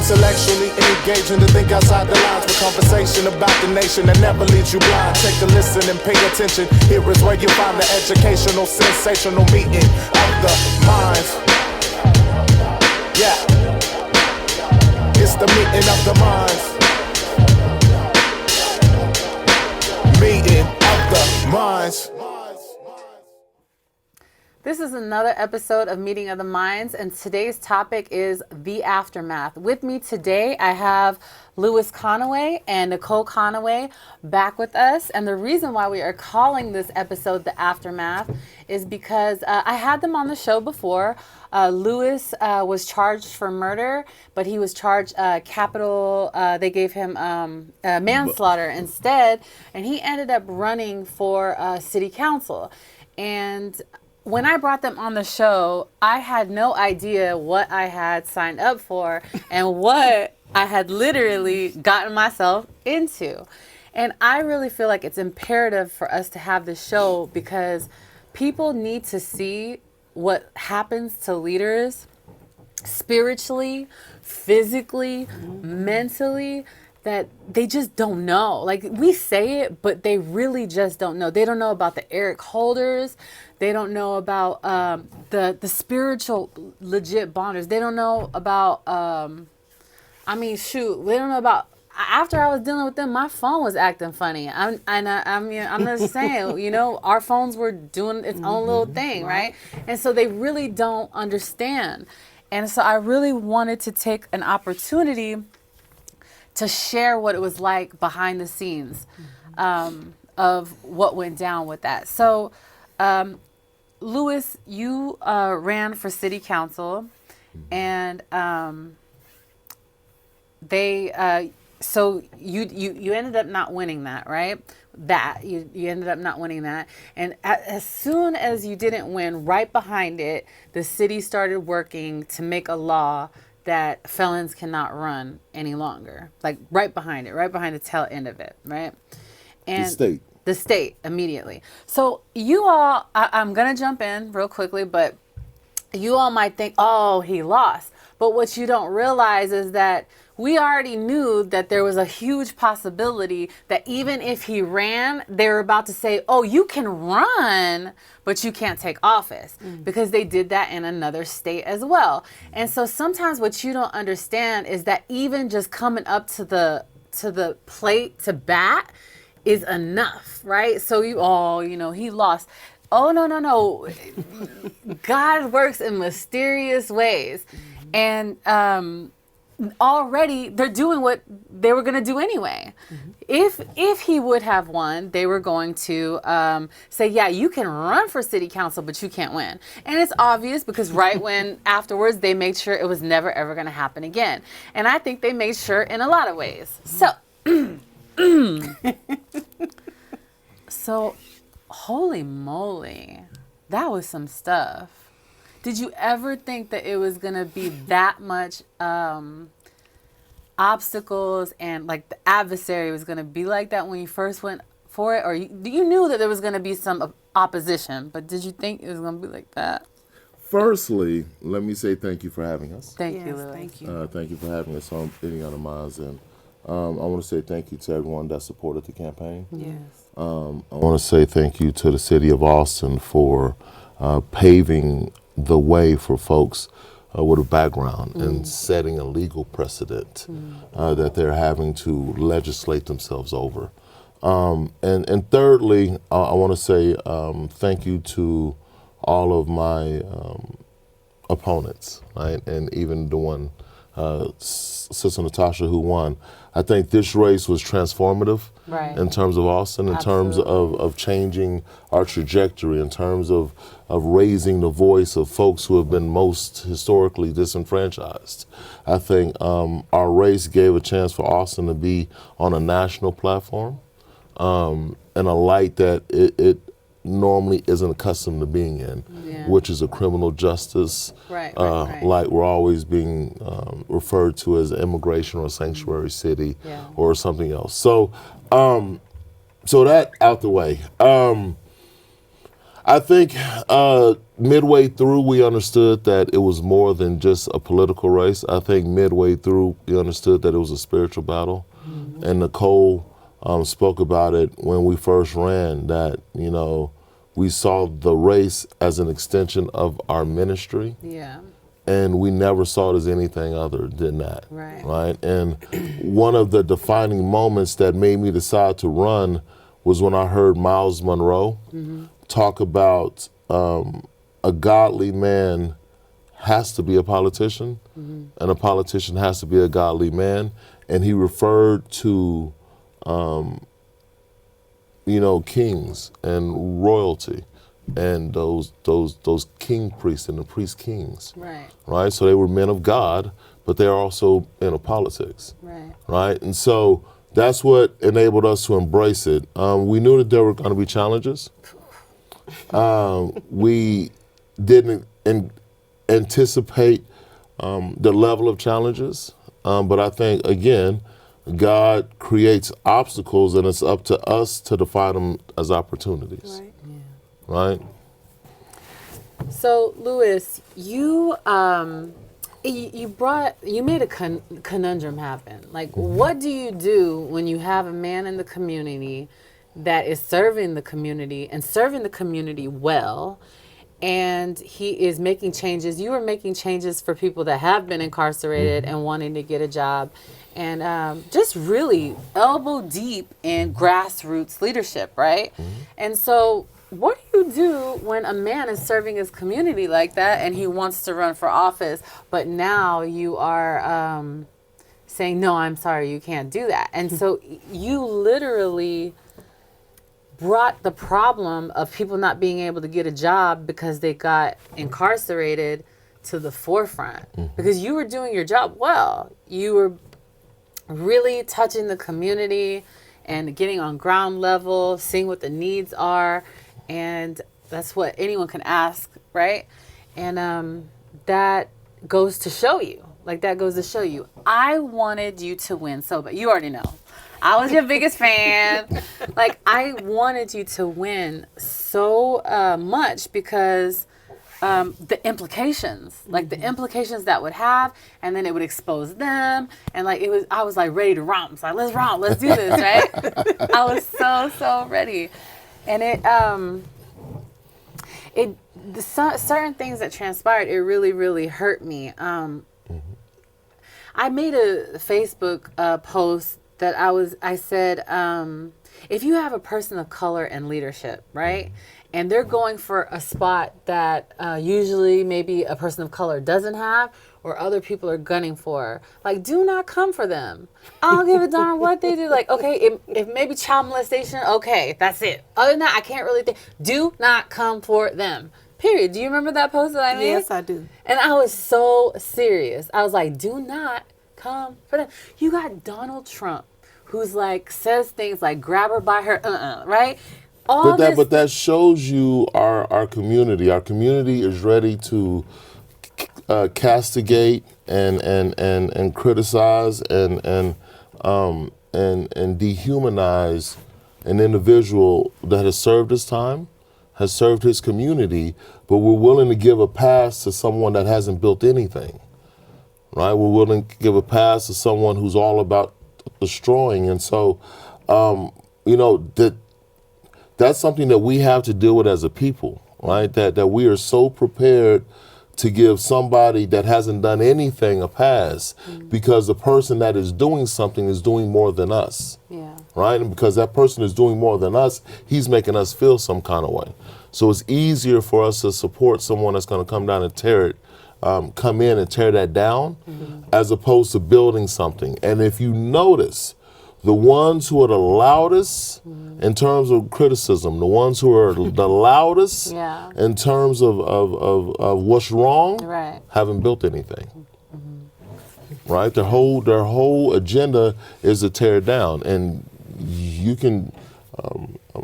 Intellectually engaging to think outside the lines with conversation about the nation that never leaves you blind. Take a listen and pay attention. Here is where you find the educational, sensational meeting of the minds. Yeah, it's the meeting of the minds. Meeting of the minds. This is another episode of Meeting of the Minds, and today's topic is the aftermath. With me today, I have Lewis Conway and Nicole Conway back with us. And the reason why we are calling this episode The Aftermath is because I had them on the show before. Lewis was charged for murder, but he was charged capital. They gave him manslaughter instead, and he ended up running for city council. And when I brought them on the show, I had no idea what I had signed up for and what I had literally gotten myself into. And I really feel like it's imperative for us to have this show because people need to see what happens to leaders spiritually, physically, mentally, that they just don't know. Like, we say it, but they really just don't know. They don't know about the Eric Holders. They don't know about the spiritual legit bonders. They don't know about, they don't know about, after I was dealing with them, my phone was acting funny. I'm just saying, our phones were doing its own little thing, right? And so they really don't understand. And so I really wanted to take an opportunity to share what it was like behind the scenes of what went down with that. So, Lewis, you ran for city council, and so you ended up not winning that, right? You ended up not winning that. And as soon as you didn't win, right behind it, the city started working to make a law that felons cannot run any longer. Like right behind the tail end of it, right? And the state immediately. So you all, I'm going to jump in real quickly, but you all might think, oh, he lost. But what you don't realize is that we already knew that there was a huge possibility that even if he ran, they were about to say, oh, you can run, but you can't take office, because they did that in another state as well. And so sometimes what you don't understand is that even just coming up to the plate to bat is enough, right? So he lost. Oh, no. God works in mysterious ways. And already they're doing what they were going to do anyway. If he would have won, they were going to say, yeah, you can run for city council, but you can't win. And it's obvious because right when afterwards they made sure it was never, ever going to happen again. And I think they made sure in a lot of ways. So, holy moly, that was some stuff. Did you ever think that it was going to be that much obstacles and like the adversary was going to be like that when you first went for it? Or you knew that there was going to be some opposition, but did you think it was going to be like that? Firstly, let me say thank you for having us. Thank you, Lily. Thank you. Thank you for having us on Meeting of the Minds. And I want to say thank you to everyone that supported the campaign. Yes. I want to say thank you to the city of Austin for paving the way for folks with a background and setting a legal precedent that they're having to legislate themselves over. And thirdly, I want to say thank you to all of my opponents, right? And even the one, Sister Natasha, who won. I think this race was transformative in terms of Austin, in terms of changing our trajectory, in terms of raising the voice of folks who have been most historically disenfranchised. I think our race gave a chance for Austin to be on a national platform and a light that it normally isn't accustomed to being in, which is a criminal justice light. We're always being referred to as immigration or sanctuary city or something else. So so that out the way. I I think midway through we understood that it was more than just a political race. I think midway through we understood that it was a spiritual battle. Mm-hmm. And Nicole spoke about it when we first ran, that, we saw the race as an extension of our ministry. Yeah. And we never saw it as anything other than that. Right. And one of the defining moments that made me decide to run was when I heard Miles Monroe talk about a godly man has to be a politician, and a politician has to be a godly man. And he referred to, kings and royalty, and those king priests and the priest kings. Right. So they were men of God, but they're also politics. Right. And so that's what enabled us to embrace it. We knew that there were going to be challenges. We didn't anticipate the level of challenges, but I think, again, God creates obstacles, and it's up to us to define them as opportunities. Right? So, Lewis, you made a conundrum happen. Like, what do you do when you have a man in the community that is serving the community and serving the community well, and he is making changes? You are making changes for people that have been incarcerated and wanting to get a job, and just really elbow deep in grassroots leadership, right? And so, what do you do when a man is serving his community like that and he wants to run for office, but now you are saying, no, I'm sorry, you can't do that? And so you literally brought the problem of people not being able to get a job because they got incarcerated to the forefront, because you were doing your job well. You were really touching the community and getting on ground level, seeing what the needs are. And that's what anyone can ask, right? And that goes to show you. I wanted you to win so bad. You already know. I was your biggest fan. I wanted you to win so much because the implications, the implications that would have, and then it would expose them. And I was ready to romp. It's let's romp, let's do this, right? I was so ready. And certain things that transpired, it really, really hurt me. I made a Facebook post that I said, if you have a person of color in leadership, right, and they're going for a spot that usually maybe a person of color doesn't have, or other people are gunning for, do not come for them. I don't give a darn what they do. Okay, if maybe child molestation, okay, that's it. Other than that, I can't really think. Do not come for them. Period. Do you remember that post that I made? Yes, I do. And I was so serious. I was like, do not come for them. You got Donald Trump, who's says things like grab her by her, right? But that shows you our community. Our community is ready to castigate and criticize and dehumanize an individual that has served his time, has served his community, but we're willing to give a pass to someone that hasn't built anything, right? We're willing to give a pass to someone who's all about destroying. And so, that's something that we have to deal with as a people, right? That we are so prepared to give somebody that hasn't done anything a pass because the person that is doing something is doing more than us. Yeah. Right? And because that person is doing more than us, he's making us feel some kind of way. So it's easier for us to support someone that's going to come down and come in and tear that down, as opposed to building something. And if you notice, the ones who are the loudest in terms of criticism, the ones who are the loudest in terms of what's wrong, haven't built anything. Right? Their whole agenda is to tear it down. And you can,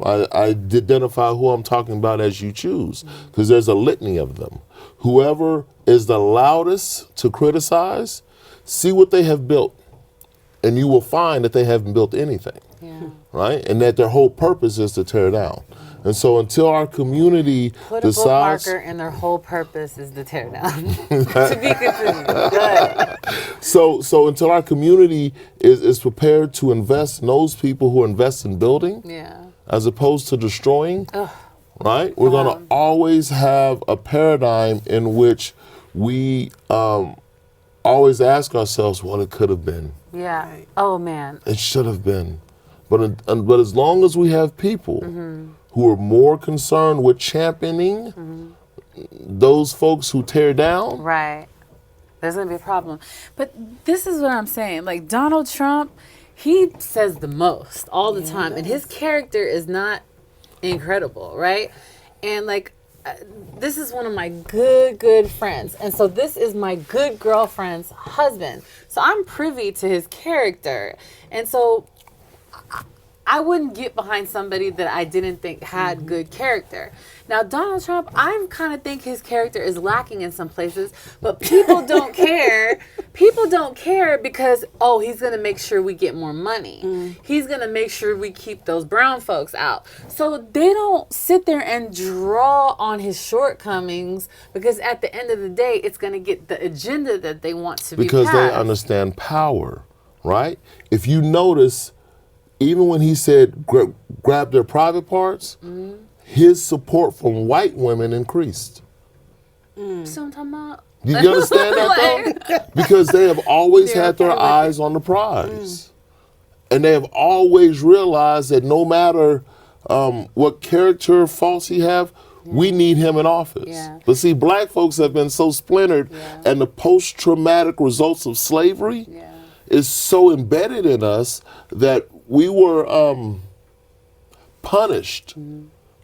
I identify who I'm talking about as you choose, because there's a litany of them. Whoever is the loudest to criticize, see what they have built. And you will find that they haven't built anything, right? And that their whole purpose is to tear down. And so until our community Put a decides, bookmarker and their whole purpose is to tear down. To be continued. Good. so until our community is prepared to invest in those people who invest in building, Yeah. as opposed to destroying, right? We're going to always have a paradigm in which we always ask ourselves what it could have been. Yeah. Oh man. It should have been. But as long as we have people who are more concerned with championing those folks who tear down, Right. There's going to be a problem. But this is what I'm saying. Like Donald Trump, he says the most all the time. And his character is not incredible, right? And like, this is one of my good friends. And so this is my good girlfriend's husband. So I'm privy to his character. And so I wouldn't get behind somebody that I didn't think had good character. Now, Donald Trump, I kind of think his character is lacking in some places, but people don't care. People don't care because, oh, he's going to make sure we get more money. He's going to make sure we keep those brown folks out. So they don't sit there and draw on his shortcomings because at the end of the day, it's going to get the agenda that they want to be because passed. they understand power, right? If you notice, even when he said grab their private parts, his support from white women increased. So I'm talking about. You understand that though? Because they have always had their eyes on the prize. And they have always realized that no matter what character faults he have, we need him in office. Yeah. But see, black folks have been so splintered, and the post-traumatic results of slavery is so embedded in us that we were punished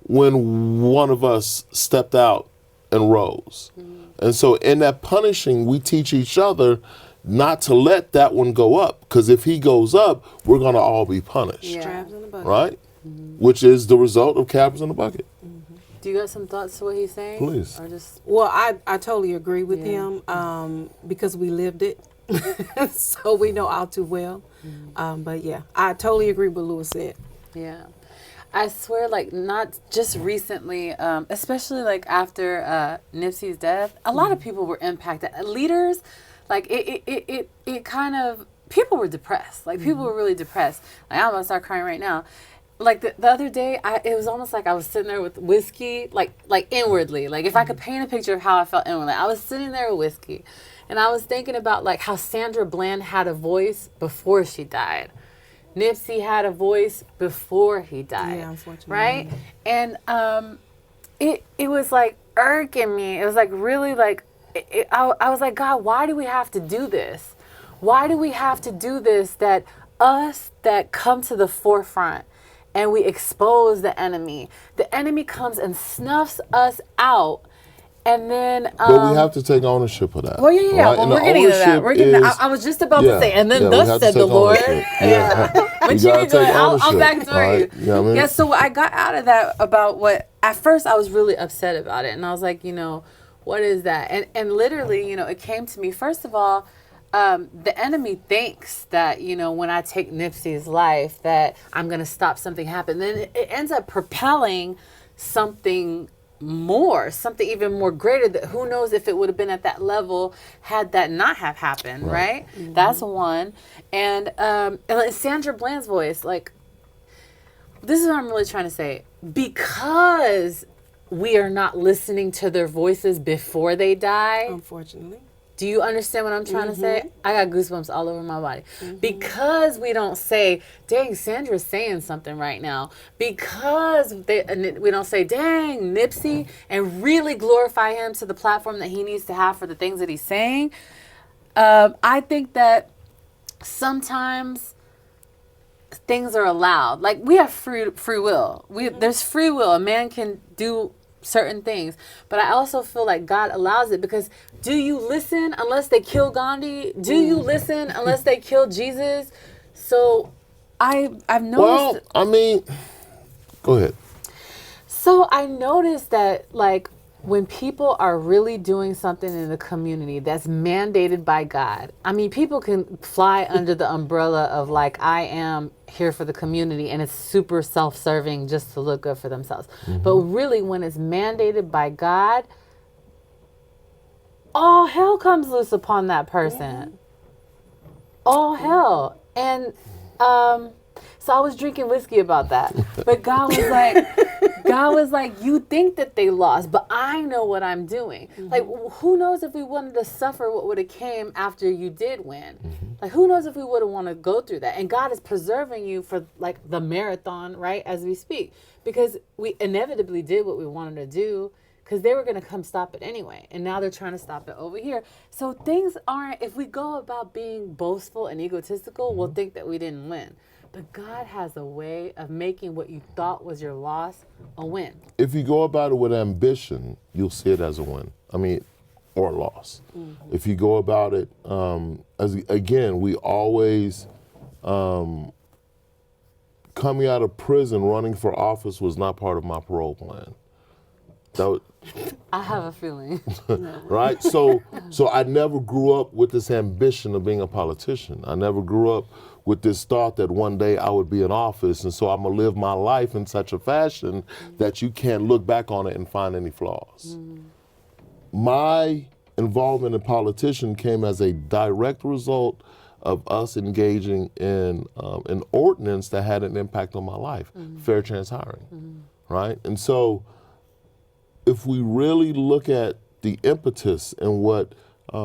when one of us stepped out and rose. And so in that punishing, we teach each other not to let that one go up, because if he goes up, we're going to all be punished, Crabs in the bucket. right? Which is the result of crabs in the bucket. Do you got some thoughts to what he's saying? Please. Or just Well, I totally agree with him because we lived it. So we know all too well. But yeah, I totally agree with what Louis said. yeah. I swear, like, not just recently, especially like after Nipsey's death, a lot of people were impacted. Leaders, like it kind of, people were depressed. Like people were really depressed. Like, I'm gonna start crying right now. Like the other day, it was almost like I was sitting there with whiskey, like inwardly. Like if I could paint a picture of how I felt inwardly, I was sitting there with whiskey, and I was thinking about like how Sandra Bland had a voice before she died. Nipsey had a voice before he died. Yeah, unfortunately. Right? And it was like irking me. It was like really like, I was like, God, why do we have to do this? Why do we have to do this, that us that come to the forefront and we expose the enemy comes and snuffs us out. And then, But we have to take ownership of that. well, yeah. right? Well, And we're the getting to that. ownership We're getting. is- I was just about to Yeah, say, and then yeah, we thus have to said the take Lord. ownership. Yeah. But You you gotta can do it. take I'll ownership, back it right? you. You know what I mean? Yeah. So I got out of that about what. At first, I was really upset about it, and I was like, what is that? And literally, it came to me. First of all, the enemy thinks that when I take Nipsey's life, that I'm gonna stop something happen. Then it ends up propelling something more, something even more greater, that who knows if it would have been at that level had that not have happened, right? That's one. And like Sandra Bland's voice, like, this is what I'm really trying to say. Because we are not listening to their voices before they die. Unfortunately. Do you understand what I'm trying to say? I got goosebumps all over my body. Because we don't say, dang, Sandra's saying something right now. Because we don't say, dang, Nipsey, and really glorify him to the platform that he needs to have for the things that he's saying. I think that sometimes things are allowed. Like, we have free will. There's free will. A man can do certain things, but I also feel like God allows it, because do you listen unless they kill Gandhi? Do you listen unless they kill Jesus? So I've noticed. Well, I mean, go ahead. So I noticed that, like, when people are really doing something in the community that's mandated by God, I mean, people can fly under the umbrella of like, I am here for the community, and it's super self-serving just to look good for themselves. But really, when it's mandated by God, all hell comes loose upon that person. All hell. And so I was drinking whiskey about that. But God was like, you think that they lost, but I know what I'm doing. Like, who knows if we wanted to suffer what would have came after you did win? Like, who knows if we would have wanted to go through that? And God is preserving you for like the marathon, right, as we speak. Because we inevitably did what we wanted to do, because they were going to come stop it anyway. And now they're trying to stop it over here. So things aren't, if we go about being boastful and egotistical, we'll think that we didn't win. But God has a way of making what you thought was your loss a win. If you go about it with ambition, you'll see it as a win. I mean, or a loss. If you go about it, again, we always, coming out of prison, running for office was not part of my parole plan. I have a feeling. Right? So I never grew up with this ambition of being a politician. I never grew up with this thought that one day I would be in office, and so I'm gonna live my life in such a fashion that you can't look back on it and find any flaws. My involvement in politician came as a direct result of us engaging in an ordinance that had an impact on my life, fair chance hiring, right? And so if we really look at the impetus and what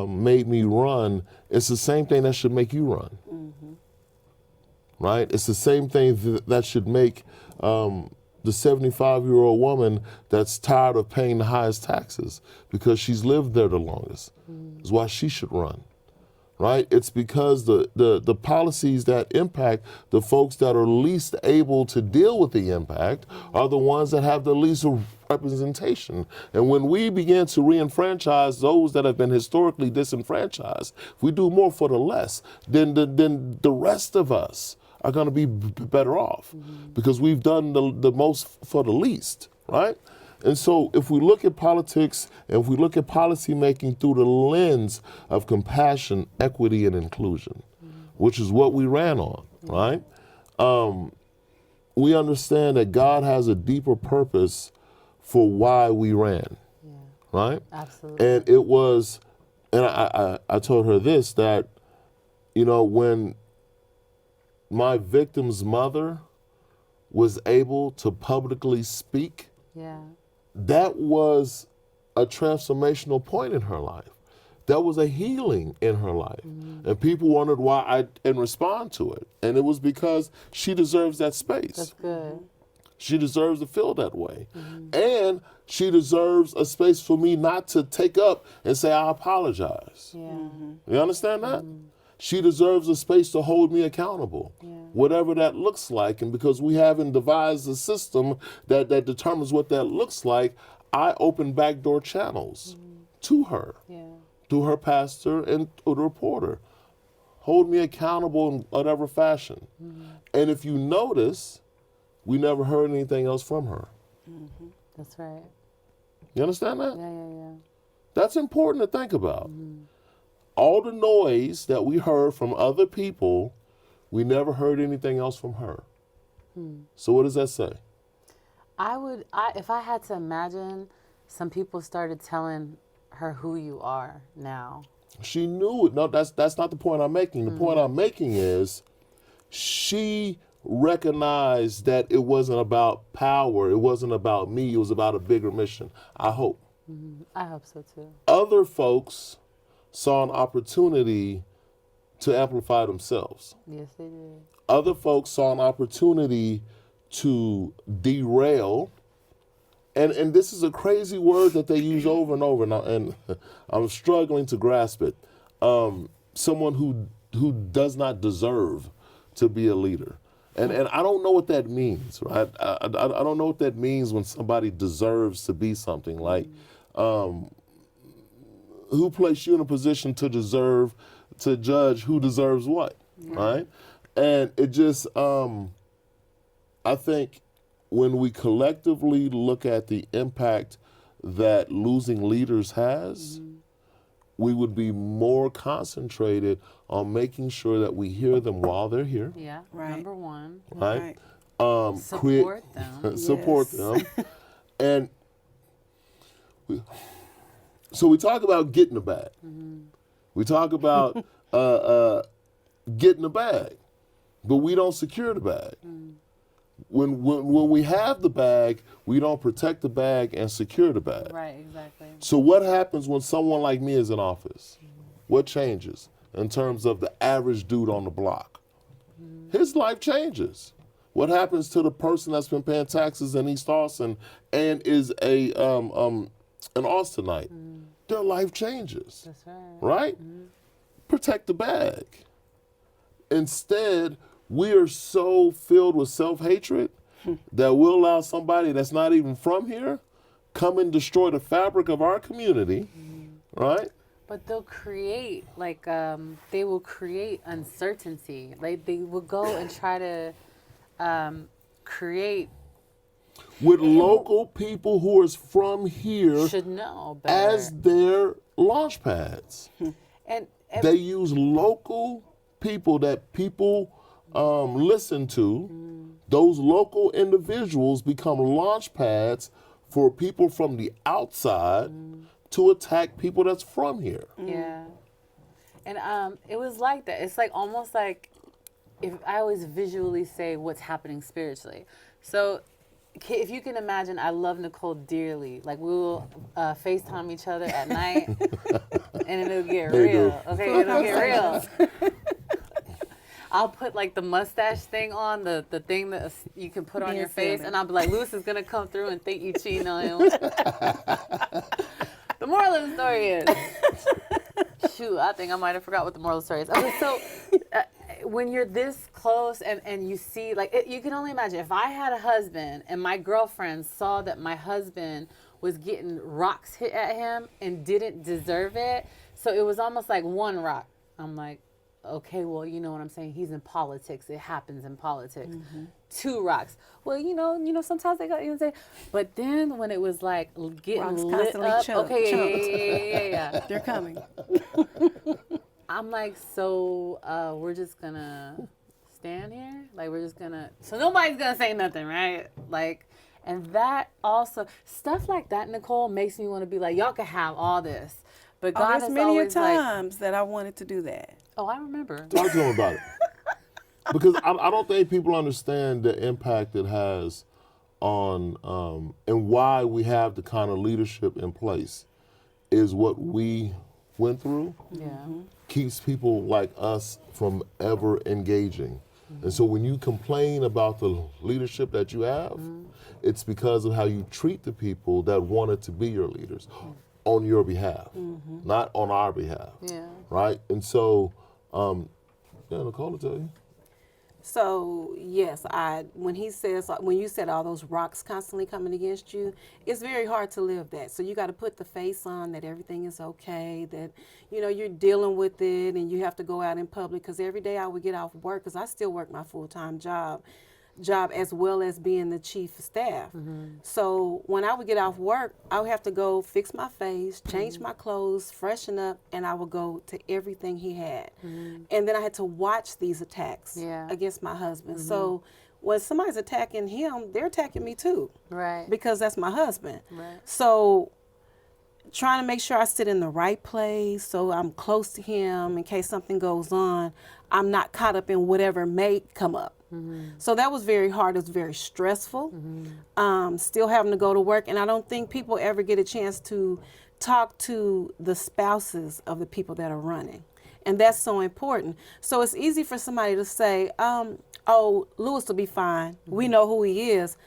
made me run, it's the same thing that should make you run, right? It's the same thing that should make the 75-year-old woman that's tired of paying the highest taxes because she's lived there the longest. Is why she should run, right? It's because the policies that impact the folks that are least able to deal with the impact are the ones that have the least representation. And when we begin to re-enfranchise those that have been historically disenfranchised, if we do more for the less, then the rest of us are going to be better off because we've done the most for the least, right? And so if we look at politics and if we look at policy making through the lens of compassion, equity, and inclusion, which is what we ran on, right? We understand that God has a deeper purpose for why we ran, right? Absolutely. And it was, and I told her this, that, you know, when my victim's mother was able to publicly speak, that was a transformational point in her life. That was a healing in her life. And people wondered why I didn't respond to it. And it was because she deserves that space. That's good. She deserves to feel that way. And she deserves a space for me not to take up and say, I apologize. You understand that? She deserves a space to hold me accountable, whatever that looks like. And because we haven't devised a system that determines what that looks like, I open backdoor channels to her, through her pastor and through the reporter. Hold me accountable in whatever fashion. And if you notice, we never heard anything else from her. That's right. You understand that? Yeah. That's important to think about. All the noise that we heard from other people, we never heard anything else from her. So what does that say? If I had to imagine, some people started telling her who you are now. She knew it. No, that's not the point I'm making. The point I'm making is she recognized that it wasn't about power. It wasn't about me. It was about a bigger mission. I hope. I hope so too. Other folks saw an opportunity to amplify themselves. Yes, they did. Other folks saw an opportunity to derail, and this is a crazy word that they use over and over, and I'm struggling to grasp it. Someone who does not deserve to be a leader. And I don't know what that means, right? I don't know what that means when somebody deserves to be something. Like, who placed you in a position to judge who deserves what, right? And it just, I think when we collectively look at the impact that losing leaders has, we would be more concentrated on making sure that we hear them while they're here. Yeah. Right. Number one. Right? Support them. Support Yes. them. And so we talk about getting the bag. We talk about getting the bag, but we don't secure the bag. When we have the bag, we don't protect the bag and secure the bag. Right, exactly. So what happens when someone like me is in office? What changes in terms of the average dude on the block? His life changes. What happens to the person that's been paying taxes in East Austin and is an Austinite? Their life changes. That's right. Right? Protect the bag. Instead, we are so filled with self-hatred that we'll allow somebody that's not even from here come and destroy the fabric of our community, right? But they'll create, like, they will create uncertainty. Like, they will go and try to create, With local people who is from here should know better. as their launch pads. and They use local people that people listen to. Those local individuals become launch pads for people from the outside to attack people that's from here. yeah. And it was like that. It's like almost like, if I always visually say what's happening spiritually. So if you can imagine, I love Nicole dearly. Like, we will FaceTime each other at night, and it'll get They do. real. Okay, it'll get real. I'll put like the mustache thing on, the thing that you can put on Being your face, silly. and I'll be like, Lewis is gonna come through and think you cheating on him. The moral of the story is, shoot, I think I might have forgot what the moral of the story is. Okay, so when you're this close and you see, like, you can only imagine, if I had a husband and my girlfriend saw that my husband was getting rocks hit at him and didn't deserve it, so it was almost like one rock. I'm like, okay, well, you know what I'm saying? He's in politics. It happens in politics. 2 rocks. Well, you know, sometimes they got, you know what I'm saying? But then when it was like getting Rocks lit constantly up, chunked. okay, yeah. They're coming. I'm like, so we're just gonna stand here? Like, we're just gonna, so nobody's gonna say nothing, right? Like, and that also, stuff like that, Nicole, makes me want to be like, y'all can have all this. But God There's has many a always like, times that I wanted to do that. oh, I remember. Talk to them about it. Because I don't think people understand the impact it has on, and why we have the kind of leadership in place is what we went through. Yeah. Keeps people like us from ever engaging. And so when you complain about the leadership that you have, it's because of how you treat the people that wanted to be your leaders on your behalf, not on our behalf. Yeah. Right? And so, yeah, Nicole will tell you. So yes, when you said all those rocks constantly coming against you, it's very hard to live that. So you got to put the face on that everything is okay, that you're dealing with it, and you have to go out in public. Because every day I would get off work, because I still work my full-time job as well as being the chief of staff. So when I would get off work, I would have to go fix my face, change my clothes, freshen up, and I would go to everything he had. And then I had to watch these attacks against my husband. So when somebody's attacking him, they're attacking me too. Right. Because that's my husband. Right. So trying to make sure I sit in the right place so I'm close to him in case something goes on. I'm not caught up in whatever may come up. So that was very hard. It was very stressful. Still having to go to work. And I don't think people ever get a chance to talk to the spouses of the people that are running. And that's so important. So it's easy for somebody to say, oh, Lewis will be fine. We know who he is.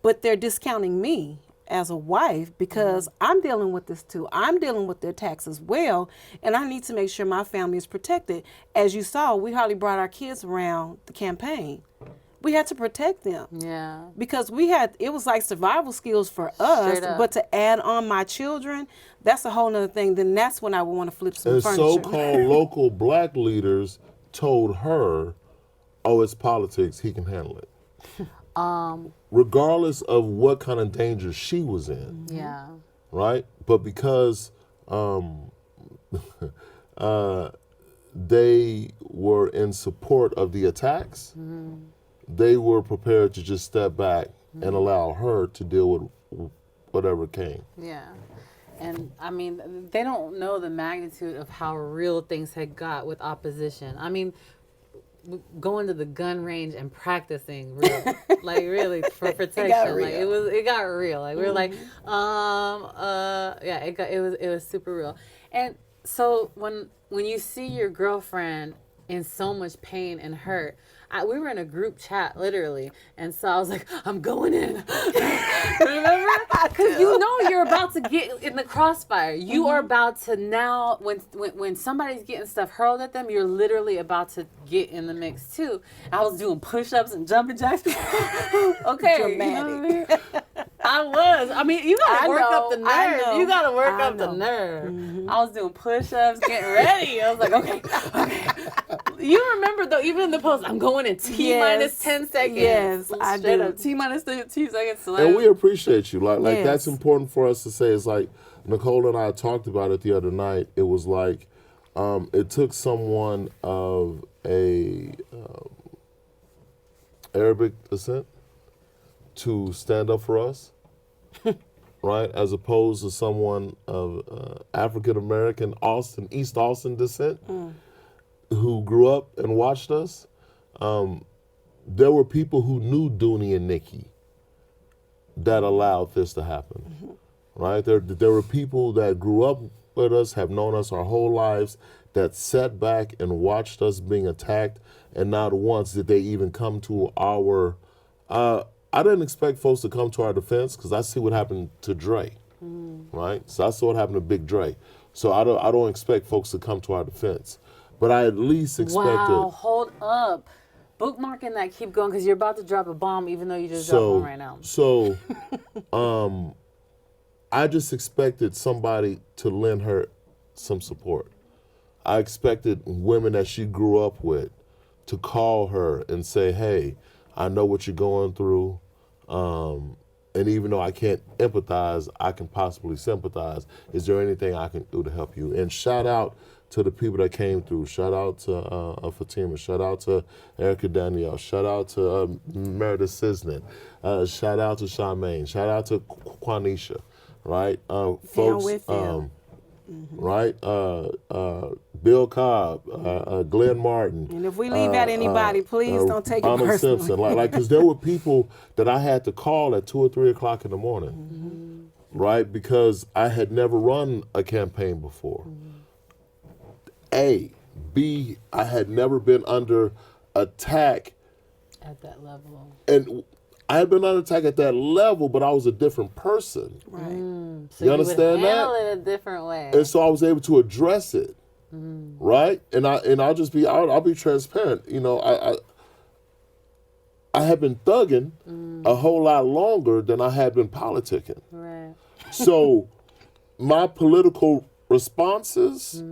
But they're discounting me as a wife because I'm dealing with this too. I'm dealing with the attacks as well, and I need to make sure my family is protected. As you saw, we hardly brought our kids around the campaign. We had to protect them. Yeah. Because it was like survival skills for us, Straight up. but to add on my children, that's a whole nother thing. Then that's when I would want to flip some And furniture. so-called local black leaders told her, oh, it's politics, he can handle it. Regardless of what kind of danger she was in. Yeah. right? But because they were in support of the attacks, they were prepared to just step back and allow her to deal with whatever came. Yeah. And I mean, they don't know the magnitude of how real things had got with opposition. I mean, going to the gun range and practicing real, like really for protection. Like it got real. Like we were like, yeah, it was super real. And so when you see your girlfriend in so much pain and hurt, we were in a group chat literally, and so I was like, I'm going in. Remember? Because you know you're about to get in the crossfire. You are about to now, when somebody's getting stuff hurled at them, you're literally about to get in the mix too. I was doing push-ups and jumping jacks. Okay. Dramatic. You know what I mean? I was. I mean, you gotta work up the nerve. You gotta work up the nerve. I was doing push-ups, getting ready. I was like, okay. You remember though, even in the post, I'm going in T-minus 10 seconds. Yes, I do. Up, T-minus 10 seconds. And we appreciate you. Like Yes. that's important for us to say. It's like Nicole and I talked about it the other night. It was like it took someone of a Arabic descent to stand up for us, right? As opposed to someone of African American East Austin descent who grew up and watched us. There were people who knew Dooney and Nikki that allowed this to happen, right? There were people that grew up with us, have known us our whole lives, that sat back and watched us being attacked, and not once did they even come to our. I didn't expect folks to come to our defense because I see what happened to Dre, right? So I saw what happened to Big Dre. So I don't expect folks to come to our defense, but I at least expected. Wow, hold up. Bookmarking that, keep going, because you're about to drop a bomb, even though you just dropped one right now. So, I just expected somebody to lend her some support. I expected women that she grew up with to call her and say, hey, I know what you're going through. And even though I can't empathize, I can possibly sympathize. Is there anything I can do to help you? And shout out to the people that came through. Shout out to Fatima. Shout out to Erica Danielle. Shout out to Meredith Cisnet. Shout out to Charmaine. Shout out to Quanisha. Right? Folks, with them. Right? Bill Cobb, Glenn Martin. And if we leave out anybody, please don't take it Arnold personally. Simpson. Like, because there were people that I had to call at 2 or 3 o'clock in the morning, right? Because I had never run a campaign before. A. B. I had never been under attack. At that level. And I had been under attack at that level, but I was a different person. Right. So you understand would handle that? it a different way. And so I was able to address it, right? And I'll just be I'll be transparent. You know, I have been thugging a whole lot longer than I had been politicking. Right. So my political responses,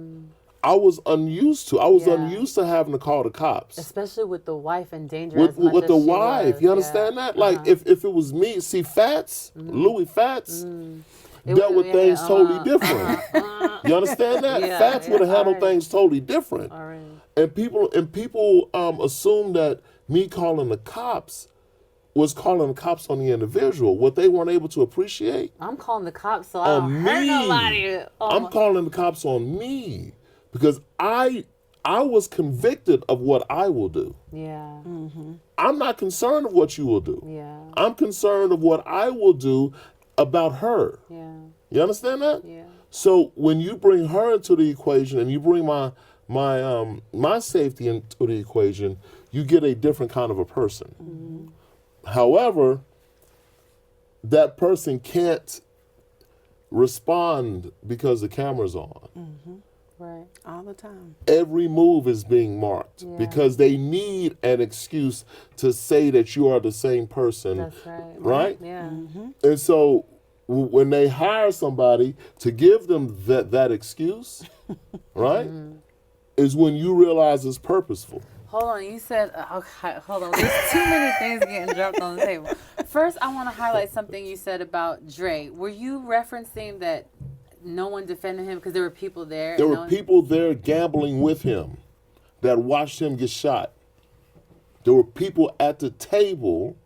I was unused to. I was unused to having to call the cops. Especially with the wife in danger. As much With as the she wife, was. you understand that? Like if it was me, see Fats, Louis Fats, dealt with things totally different. You understand that? Yeah, Fats would have handled alright. things totally different. All right. And people assume that me calling the cops was calling the cops on the individual. What they weren't able to appreciate I'm calling the cops so I don't on hurt me. nobody. I'm calling the cops on me because I was convicted of what I will do. Yeah. I'm not concerned of what you will do. Yeah. I'm concerned of what I will do about her. Yeah. You understand that? Yeah. So when you bring her into the equation and you bring my safety into the equation, you get a different kind of a person. However, that person can't respond because the camera's on. Right. All the time. Every move is being marked because they need an excuse to say that you are the same person. That's right. Right? Yeah. And so when they hire somebody to give them that excuse, right, is when you realize it's purposeful. Hold on, you said, okay, hold on. There's too many things getting dropped on the table. First, I want to highlight something you said about Dre. Were you referencing that no one defended him because there were people there? There and were people there gambling with him that watched him get shot. There were people at the table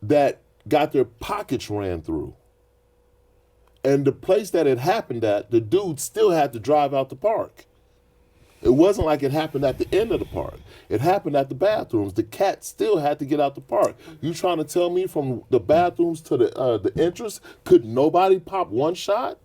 that got their pockets ran through. And the place that it happened at, the dude still had to drive out the park. It wasn't like it happened at the end of the park. It happened at the bathrooms. The cat still had to get out the park. You trying to tell me from the bathrooms to the entrance, could nobody pop one shot?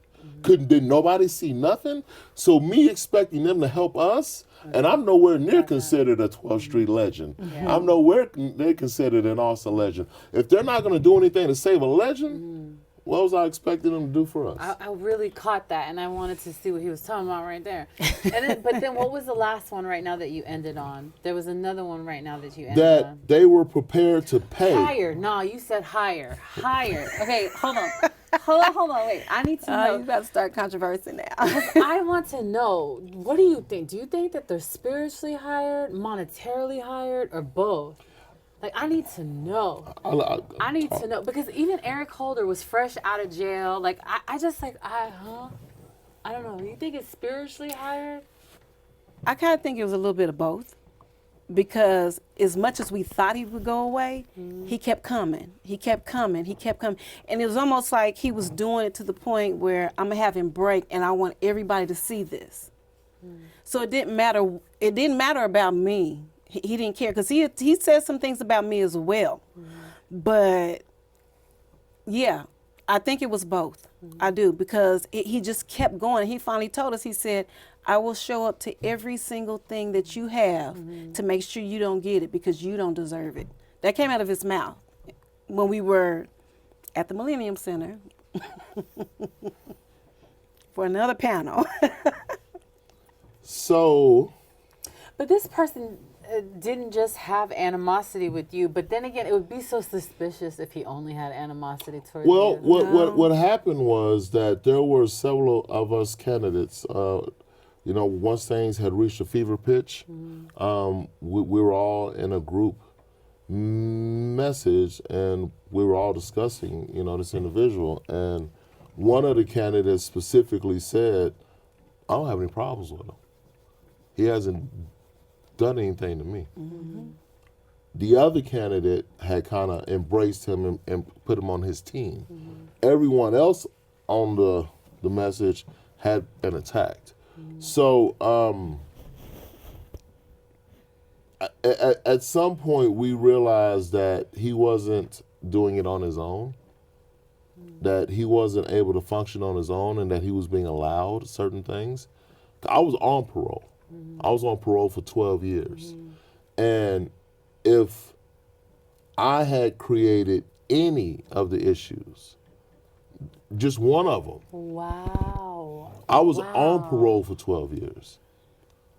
Did nobody see nothing? So me expecting them to help us, and I'm nowhere near considered a 12th Street legend. I'm nowhere near considered an Austin legend. If they're not going to do anything to save a legend, what was I expecting them to do for us? I really caught that, and I wanted to see what he was talking about right there. But then what was the last one right now that you ended on? There was another one right now that you ended on. That they were prepared to pay. Higher. No, you said higher. Higher. Okay, hold on. Hold on. Wait, I need to know. You got to start controversy now. I want to know, what do you think? Do you think that they're spiritually hired, monetarily hired, or both? Like, I need to know. I need to know. Because even Eric Holder was fresh out of jail. Like, I don't know. You think it's spiritually hired? I kind of think it was a little bit of both. Because as much as we thought he would go away, he kept coming. He kept coming. He kept coming. And it was almost like he was doing it to the point where I'm going to have him break, and I want everybody to see this. So it didn't matter. It didn't matter about me. He didn't care, because he said some things about me as well. But yeah, I think it was both. I do, because he just kept going. He finally told us, he said, I will show up to every single thing that you have to make sure you don't get it, because you don't deserve it. That came out of his mouth when we were at the Millennium Center for another panel. So. But this person didn't just have animosity with you, but then again, it would be so suspicious if he only had animosity towards you. Well, what happened was that there were several of us candidates. Once things had reached a fever pitch, we were all in a group message, and we were all discussing, this individual. And one of the candidates specifically said, "I don't have any problems with him. He hasn't done anything to me." The other candidate had kind of embraced him and put him on his team. Everyone else on the message had been attacked. So at some point we realized that he wasn't doing it on his own, that he wasn't able to function on his own, and that he was being allowed certain things. I was on parole. I was on parole for 12 years. And if I had created any of the issues, just one of them. Wow. I was on parole for 12 years.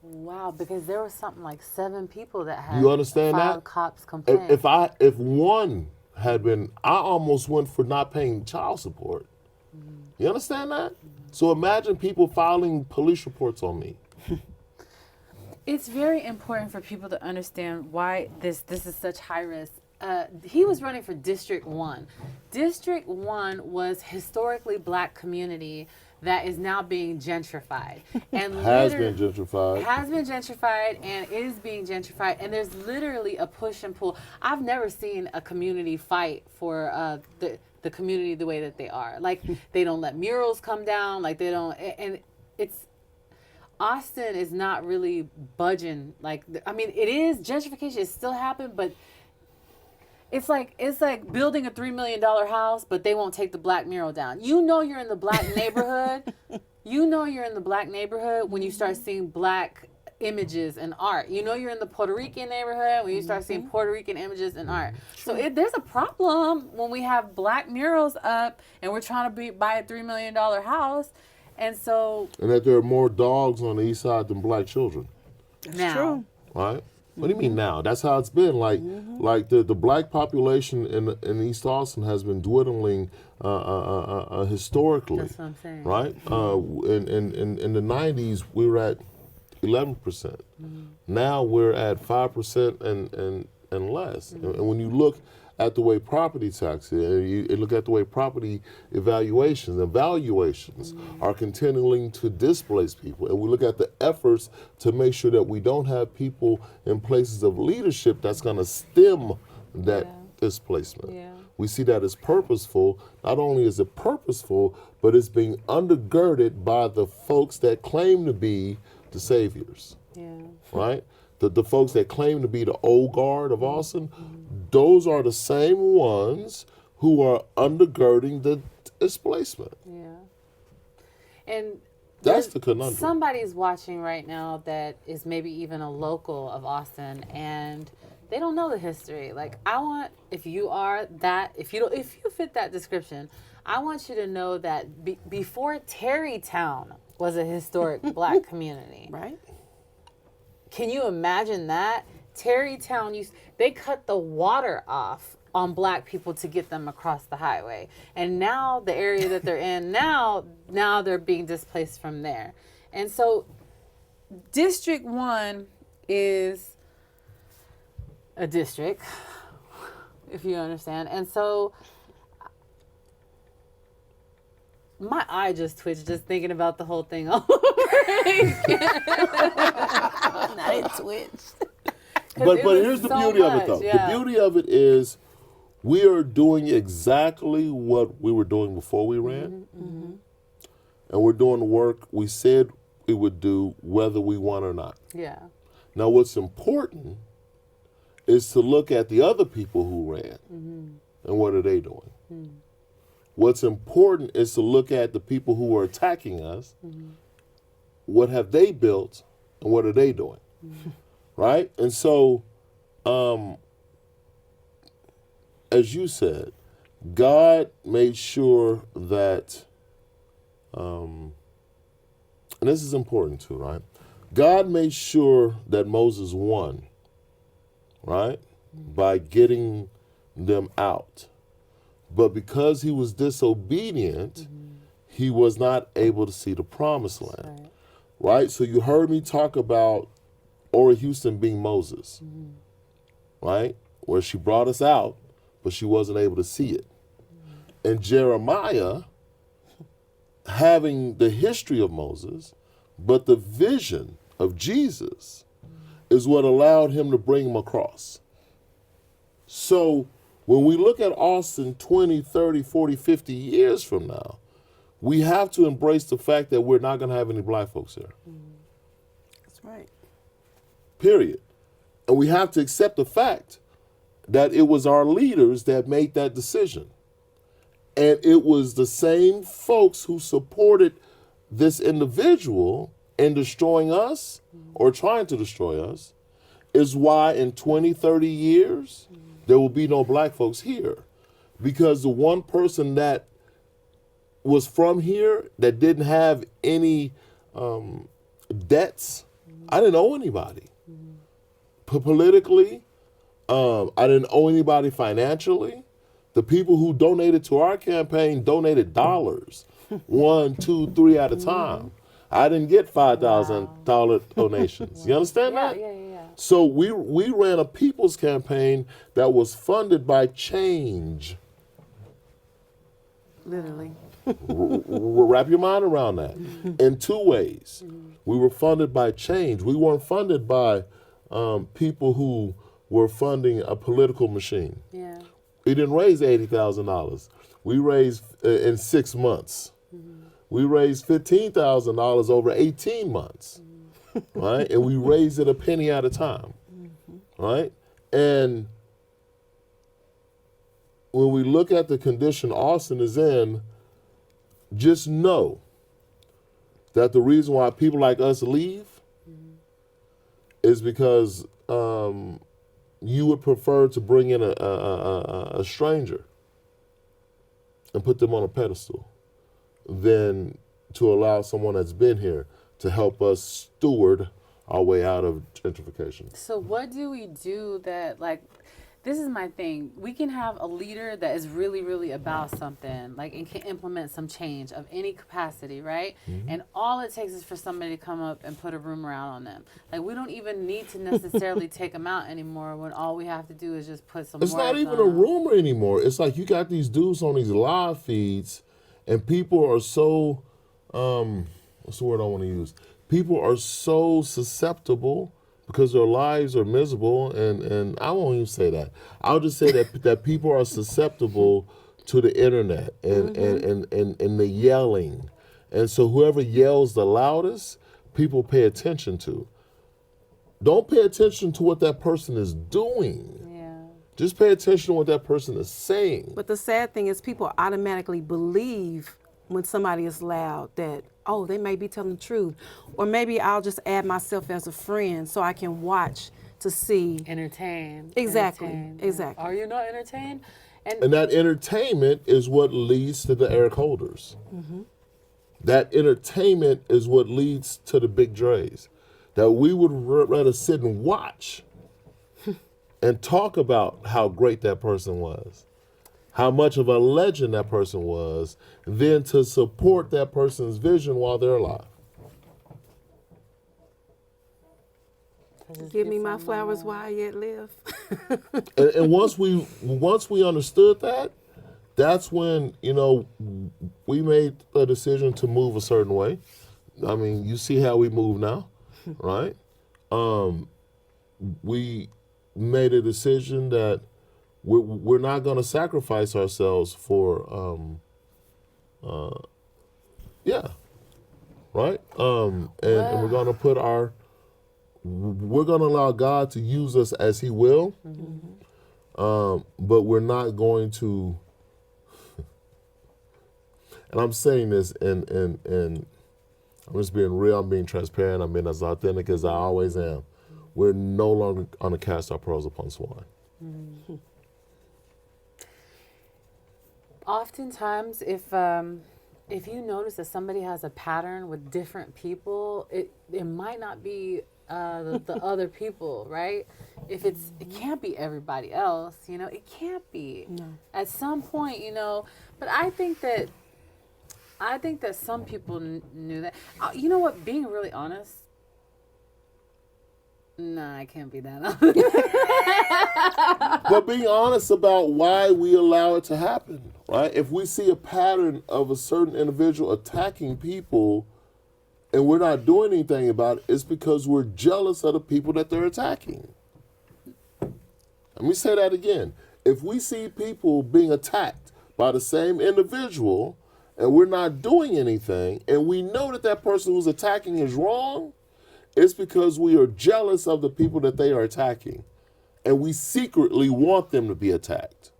Wow, because there was something like 7 people that had You understand filed that? cops complaints. If one had been, I almost went for not paying child support. You understand that? So imagine people filing police reports on me. It's very important for people to understand why this is such high risk. He was running for District 1. District 1 was historically black community that is now being gentrified. And Has been gentrified and is being gentrified. And there's literally a push and pull. I've never seen a community fight for the community the way that they are. Like, they don't let murals come down. Like, they don't, and it's, Austin is not really budging. Like, I mean, it is, gentrification is still happening, but it's like building a $3 million house, but they won't take the black mural down. You know you're in the black neighborhood. When you start seeing black images in art. You know you're in the Puerto Rican neighborhood when you start seeing Puerto Rican images in art. So there's a problem when we have black murals up and we're trying to buy a $3 million house. And that there are more dogs on the east side than black children. That's true. Right? What do you mean now? That's how it's been. Like the black population in East Austin has been dwindling historically. That's what I'm saying. Right? In the 90s, we were at 11%. Now we're at 5%, and and less. And when you look at the way property taxes, and you look at the way property evaluations are continuing to displace people, and we look at the efforts to make sure that we don't have people in places of leadership that's going to stem that displacement. Yeah. We see that as purposeful. Not only is it purposeful, but it's being undergirded by the folks that claim to be the saviors, Yeah. right? The folks that claim to be the old guard of Austin, those are the same ones who are undergirding the displacement. Yeah. And That's the conundrum. somebody's watching right now that is maybe even a local of Austin, and they don't know the history. Like, I want, if you are that, if you fit that description, I want you to know that before Terrytown was a historic Black community. Right? Can you imagine that? Terrytown they cut the water off on Black people to get them across the highway. And now the area that they're in now they're being displaced from there. And so District 1 is a district, if you understand. And so my eye just twitched just thinking about the whole thing all over again. I twitched. But it was here's the so beauty of it, much, though. yeah. The beauty of it is we are doing exactly what we were doing before we ran. And we're doing the work we said we would do whether we won or not. Yeah. Now, what's important is to look at the other people who ran and what are they doing. What's important is to look at the people who are attacking us. What have they built and what are they doing? Right? And so, as you said, God made sure that, and this is important too, right? God made sure that Moses won, right? By getting them out. But because he was disobedient, he was not able to see the promised land, right? So you heard me talk about Ora Houston being Moses, right? Where she brought us out, but she wasn't able to see it. And Jeremiah having the history of Moses, but the vision of Jesus is what allowed him to bring him across. So when we look at Austin 20, 30, 40, 50 years from now, we have to embrace the fact that we're not going to have any Black folks here. That's right. Period. And we have to accept the fact that it was our leaders that made that decision. And it was the same folks who supported this individual in destroying us or trying to destroy us is why in 20, 30 years, there will be no Black folks here. Because the one person that was from here that didn't have any debts, I didn't owe anybody. Politically, I didn't owe anybody financially. The people who donated to our campaign donated dollars, 1, 2, 3 at a time. I didn't get $5,000 donations. You understand that? Yeah. So we ran a people's campaign that was funded by change. Literally. Wrap your mind around that. In two ways. We were funded by change. We weren't funded by people who were funding a political machine. Yeah. We didn't raise $80,000. We raised in 6 months. We raised $15,000 over 18 months, right? And we raised it a penny at a time, right? And when we look at the condition Austin is in, just know that the reason why people like us leave is because you would prefer to bring in a stranger and put them on a pedestal than to allow someone that's been here to help us steward our way out of gentrification. So what do we do that, like, this is my thing. We can have a leader that is really, really about something, like, and can implement some change of any capacity, right? And all it takes is for somebody to come up and put a rumor out on them. Like, we don't even need to necessarily take them out anymore when all we have to do is just put some It's not words even on a 'em. rumor anymore. It's like you got these dudes on these live feeds, and people are so, what's the word I want to use? People are so susceptible because their lives are miserable, and I won't even say that. I'll just say that people are susceptible to the internet and the yelling. And so whoever yells the loudest, people pay attention to. Don't pay attention to what that person is doing. Yeah. Just pay attention to what that person is saying. But the sad thing is people automatically believe when somebody is loud that, oh, they may be telling the truth. Or maybe I'll just add myself as a friend so I can watch to see. Entertain. Exactly, Entertain. exactly. Are you not entertained? And that entertainment is what leads to the Eric Holders. That entertainment is what leads to the big Dre's. That we would rather sit and watch and talk about how great that person was, how much of a legend that person was, than to support that person's vision while they're alive. Give me my flowers while I yet live. And once we understood that, that's when, we made a decision to move a certain way. I mean, you see how we move now, right? We made a decision that we're not going to sacrifice ourselves for, right? And we're going to we're going to allow God to use us as He will, but we're not going to. And I'm saying this, and I'm just being real. I'm being transparent. I'm being as authentic as I always am. We're no longer going to cast our pearls upon swine. Oftentimes, if you notice that somebody has a pattern with different people, it might not be the other people, right? It can't be everybody else, it can't be. No. At some point, but I think that some people knew that. You know what? Being really honest, nah, I can't be that honest. But being honest about why we allow it to happen, right? If we see a pattern of a certain individual attacking people and we're not doing anything about it, it's because we're jealous of the people that they're attacking. Let me say that again. If we see people being attacked by the same individual and we're not doing anything, and we know that that person who's attacking is wrong, it's because we are jealous of the people that they are attacking. And we secretly want them to be attacked.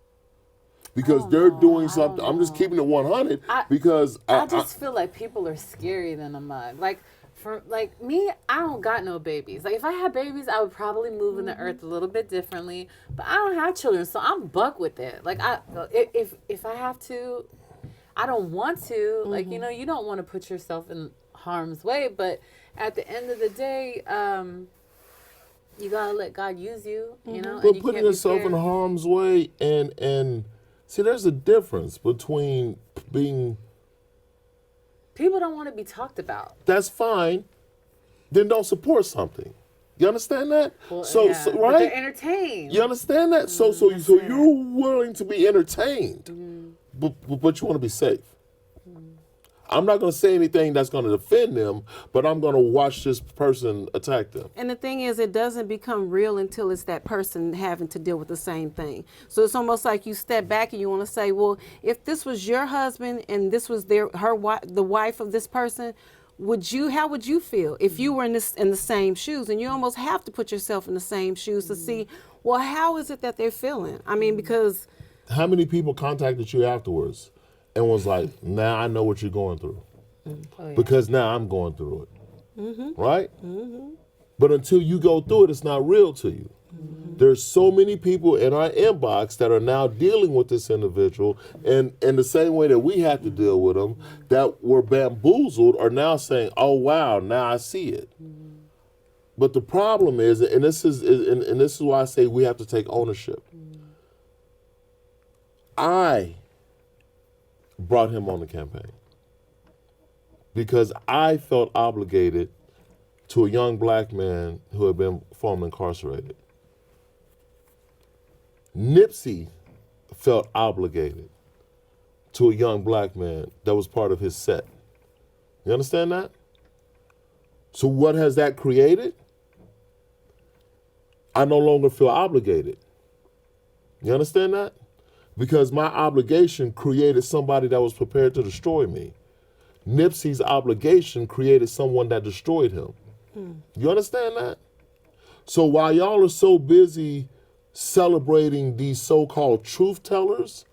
Because they're doing something. I'm just keeping it 100 because I just feel like people are scarier than a mug. Like, for me, I don't got no babies. Like, if I had babies, I would probably move in the earth a little bit differently. But I don't have children, so I'm buck with it. Like, if I have to, I don't want to. Like, you don't want to put yourself in harm's way. But at the end of the day, you gotta let God use you. But and you putting can't be yourself in scared. harm's way and see, there's a difference between being. People don't want to be talked about. That's fine. Then don't support something. You understand that? Well, so but right? they're entertained. You understand that? So you're willing to be entertained, but you want to be safe. I'm not going to say anything that's going to defend them, but I'm going to watch this person attack them. And the thing is, it doesn't become real until it's that person having to deal with the same thing. So it's almost like you step back and you want to say, well, if this was your husband and this was the wife of this person, how would you feel if you were in the same shoes? And you almost have to put yourself in the same shoes to see, well, how is it that they're feeling? I mean, because how many people contacted you afterwards and was like, now I know what you're going through. Because now I'm going through it. Right? But until you go through it, it's not real to you. There's so many people in our inbox that are now dealing with this individual, and in the same way that we had to deal with them, that were bamboozled, are now saying, oh, wow, now I see it. But the problem is, and this is why I say we have to take ownership. I brought him on the campaign because I felt obligated to a young black man who had been formerly incarcerated. Nipsey felt obligated to a young black man that was part of his set. You understand that? So what has that created? I no longer feel obligated. You understand that? Because my obligation created somebody that was prepared to destroy me. Nipsey's obligation created someone that destroyed him. You understand that? So while y'all are so busy celebrating these so-called truth tellers,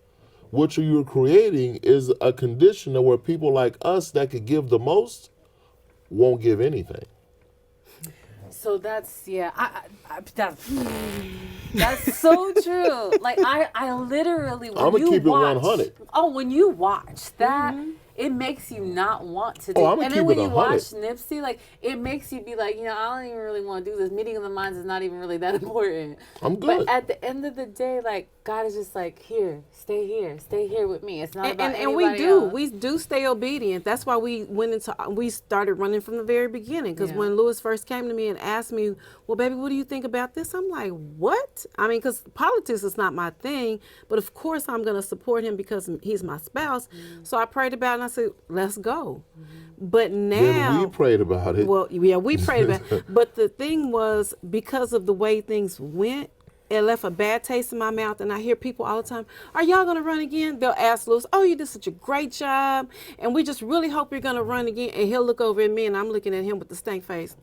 what you're creating is a condition where people like us that could give the most won't give anything. So that's that's so true. Like I literally, when I'm gonna you keep watch, it 100. Oh, when you watch that, it makes you not want to do. I'm gonna And keep then when it you 100. watch Nipsey, like it makes you be like, I don't even really want to do this. Meeting of the minds is not even really that important. I'm good. But at the end of the day, like God is just like, here, stay here with me. It's not about And we do stay obedient. That's why we started running from the very beginning. Because when Lewis first came to me and asked me, well, baby, what do you think about this? I'm like, what? I mean, because politics is not my thing, but of course I'm going to support him because he's my spouse. So I prayed about it and I said, let's go. But now Then we prayed about it. Well, yeah, we prayed about it. But the thing was, because of the way things went, it left a bad taste in my mouth. And I hear people all the time, are y'all going to run again? They'll ask Lewis, oh, you did such a great job. And we just really hope you're going to run again. And he'll look over at me and I'm looking at him with the stank face.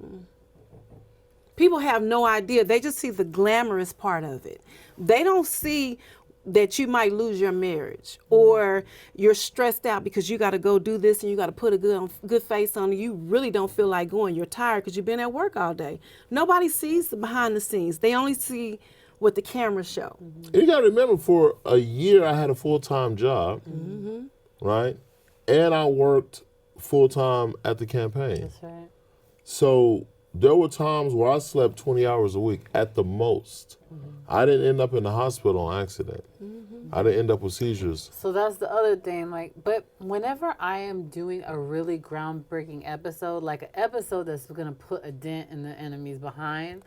People have no idea. They just see the glamorous part of it. They don't see that you might lose your marriage or you're stressed out because you got to go do this and you got to put a good face on. You really don't feel like going. You're tired because you've been at work all day. Nobody sees the behind the scenes. They only see what the cameras show. You got to remember, for a year I had a full-time job, right? And I worked full-time at the campaign. That's right. So there were times where I slept 20 hours a week at the most. I didn't end up in the hospital on accident. I didn't end up with seizures. So that's the other thing, but whenever I am doing a really groundbreaking episode, like an episode that's going to put a dent in the enemy's behind,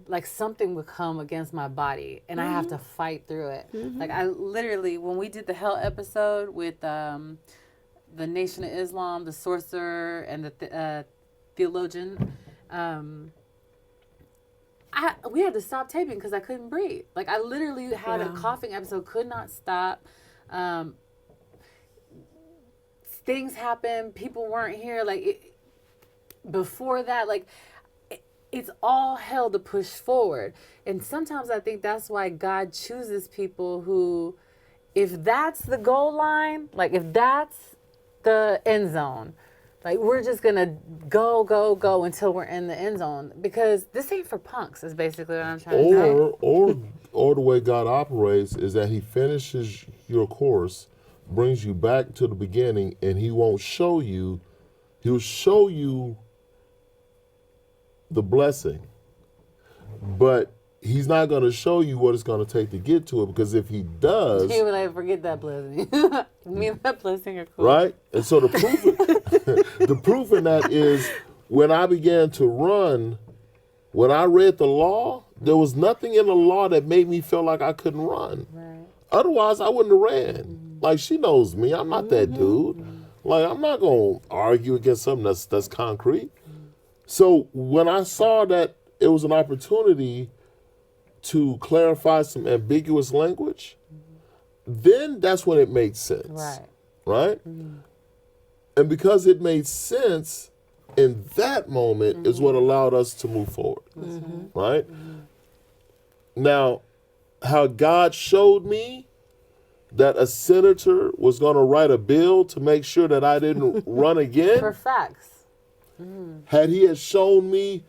like something would come against my body and I have to fight through it. Like I literally, when we did the hell episode with the Nation of Islam, the sorcerer and the theologian, we had to stop taping because I couldn't breathe. Like I literally had a coughing episode, could not stop. Things happened. People weren't here. Before that, it's all hell to push forward. And sometimes I think that's why God chooses people who, if that's the goal line, if that's the end zone, we're just going to go until we're in the end zone, because this ain't for punks is basically what I'm trying to say. Or the way God operates is that he finishes your course, brings you back to the beginning, and he'll show you the blessing. But he's not going to show you what it's going to take to get to it, because if he does... He would forget that blessing. Me and that blessing are cool. Right? And so the proof in that is, when I began to run, when I read the law, there was nothing in the law that made me feel like I couldn't run. Right. Otherwise, I wouldn't have ran. She knows me. I'm not that dude. I'm not going to argue against something that's concrete. So when I saw that it was an opportunity to clarify some ambiguous language, then that's when it made sense. Right? And because it made sense in that moment is what allowed us to move forward. Right? Now, how God showed me that a senator was going to write a bill to make sure that I didn't run again. For facts. Had he shown me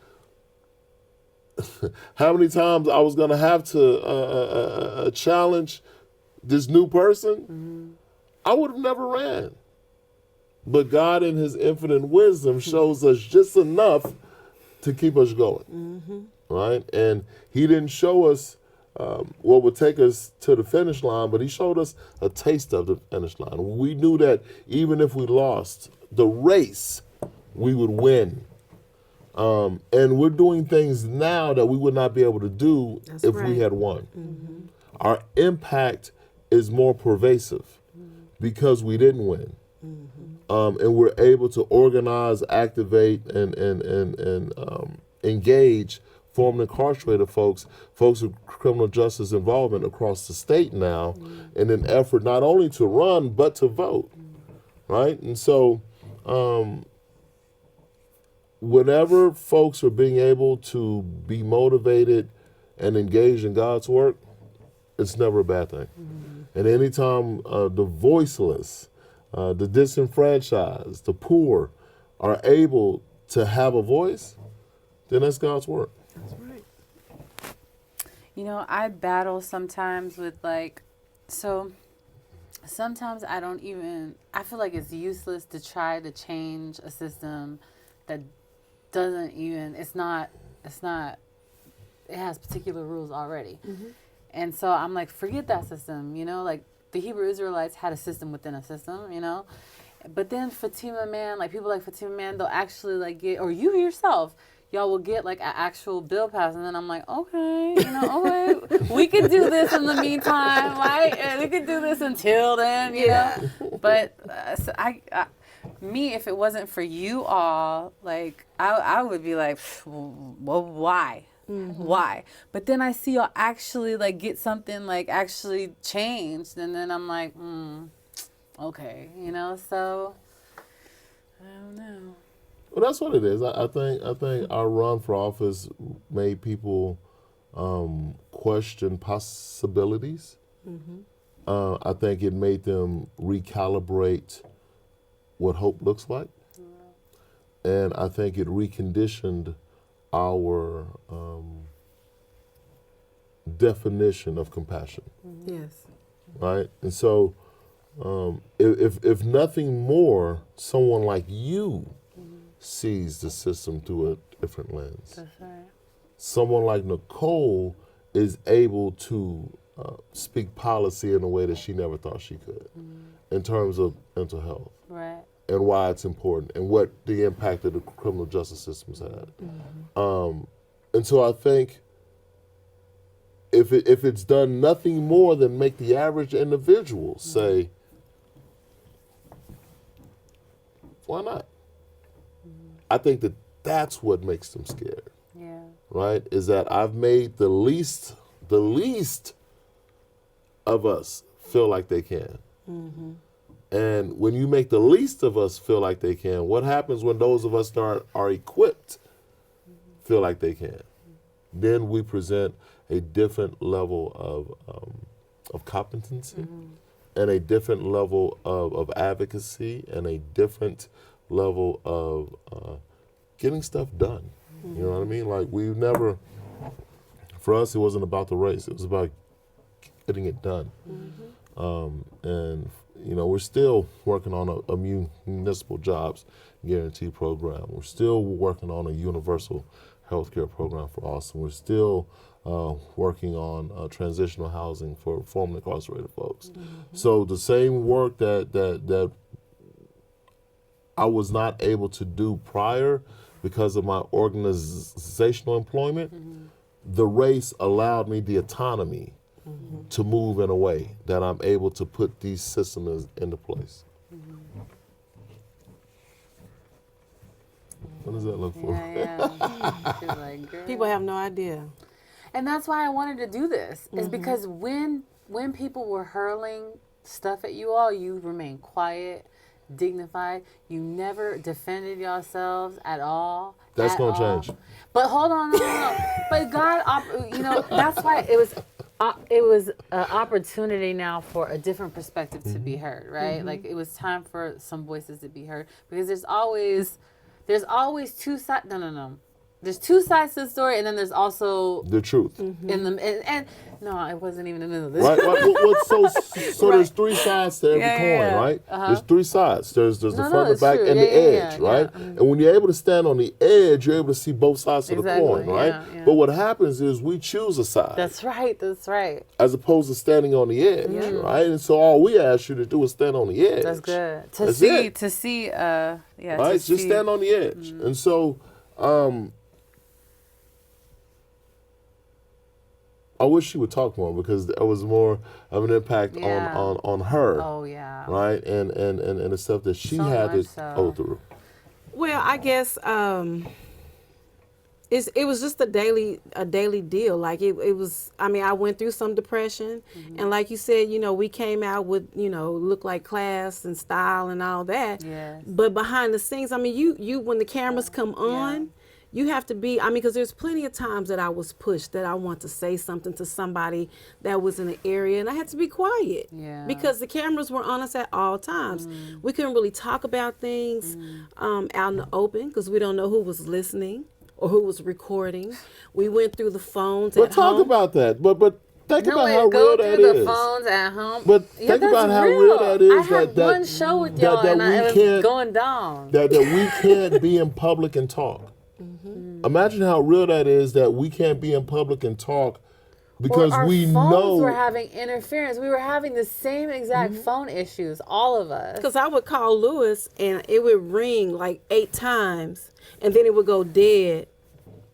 how many times I was going to have to challenge this new person, I would have never ran. But God in his infinite wisdom shows us just enough to keep us going. Right? And he didn't show us what would take us to the finish line, but he showed us a taste of the finish line. We knew that even if we lost the race, we would win. And we're doing things now that we would not be able to do if we had won. Our impact is more pervasive because we didn't win. And we're able to organize, activate, and engage former incarcerated folks with criminal justice involvement across the state now in an effort not only to run, but to vote, right? And so whenever folks are being able to be motivated and engaged in God's work, it's never a bad thing. And anytime the voiceless, the disenfranchised, the poor are able to have a voice, then that's God's work. That's right. You know, I battle sometimes with sometimes I feel like it's useless to try to change a system that it has particular rules already. And so I'm like, forget that system, like the Hebrew Israelites had a system within a system, but then Fatima Man, like people like Fatima Man, they'll actually get, or you yourself, y'all will get like an actual bill passed, and then I'm like, okay, okay, we could do this in the meantime, right? And we could do this until then, you know. But so me, if it wasn't for you all, like I would be like, well, why? Why? But then I see y'all actually get something actually changed, and then I'm like, okay, So I don't know. Well, that's what it is. I think our run for office made people question possibilities. I think it made them recalibrate what hope looks like, and I think it reconditioned our definition of compassion. Yes. Right, and so if nothing more, someone like you sees the system through a different lens. That's right. Someone like Nicole is able to speak policy in a way that she never thought she could, in terms of mental health, Right. and why it's important, and what the impact of the criminal justice system's had. And so I think if it's done nothing more than make the average individual say, why not? I think that's what makes them scared. Yeah. Right? Is that I've made the least of us feel like they can. And when you make the least of us feel like they can, what happens when those of us that are equipped feel like they can? Then we present a different level of competency, and a different level of advocacy, and a different level of getting stuff done. You know what I mean? Like for us, it wasn't about the race. It was about getting it done. And we're still working on a municipal jobs guarantee program. We're still working on a universal healthcare program for Austin. We're still working on transitional housing for formerly incarcerated folks. So the same work that I was not able to do prior because of my organizational employment, the race allowed me the autonomy to move in a way that I'm able to put these systems into place. What does that look for? Yeah. She's like, girl. People have no idea. And that's why I wanted to do this, is because when people were hurling stuff at you all, you remained quiet, dignified. You never defended yourselves at all. That's going to change. But hold on, no. But God, that's why it was an opportunity now for a different perspective to be heard, right? Like it was time for some voices to be heard, because there's always two sides. No. there's two sides to the story, and then there's also The truth. in the and no, it wasn't even in the middle of this. Right? So there's three sides to every Yeah, coin, yeah, yeah. right? There's three sides. There's the No, front, the it's back, true. and Yeah, the yeah, edge, yeah, right? yeah. And when you're able to stand on the edge, you're able to see both sides of the Exactly, coin, right? yeah, yeah. But what happens is we choose a side That's right. That's right. as opposed to standing on the edge, right? And so all we ask you to do is stand on the edge. That's good. That's it. To see, yeah. Right? To Just see, stand on the edge. And so I wish she would talk more because there was more of an impact Yeah. on her. Oh yeah. Right? And the stuff that she So had to much so. go through. Well, I guess it was just a daily deal. Like it was. I mean, I went through some depression, and like you said, we came out with look like class and style and all that. Yes. But behind the scenes, I mean, you when the cameras come on. You have to be, I mean, because there's plenty of times that I was pushed that I want to say something to somebody that was in an area, and I had to be quiet. Yeah. Because the cameras were on us at all times. We couldn't really talk about things out in the open because we don't know who was listening or who was recording. We went through the phones But at talk home. about that. But think No about way how to go real through that the is. phones at home. But Yeah, think that's about how real that is. I had that one show with that- y'all, that and we it was can't- going down. that we can't be in public and talk. Imagine how real that is that we can't be in public and talk because Or our we phones know were having interference. We were having the same exact phone issues, all of us. Because I would call Lewis and it would ring like 8 times and then it would go dead.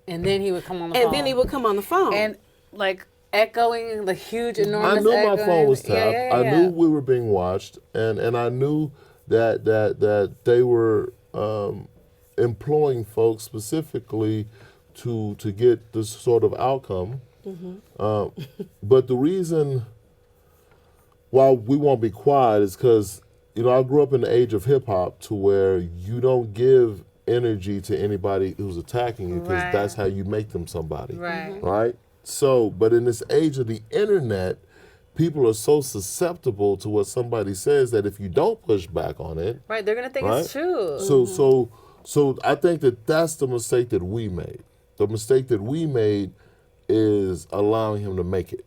And then he would come on the phone. And then he would come on the phone. And like echoing the huge, enormous. I knew my echoing. phone was tapped. Yeah. I knew we were being watched, and I knew that they were employing folks specifically to get this sort of outcome. But the reason why we won't be quiet is because I grew up in the age of hip hop to where you don't give energy to anybody who's attacking you because Right. that's how you make them somebody. Right. Right? So, but in this age of the internet, people are so susceptible to what somebody says that if you don't push back on it, Right. They're gonna think right? it's true. So I think that's the mistake that we made. The mistake that we made is allowing him to make it.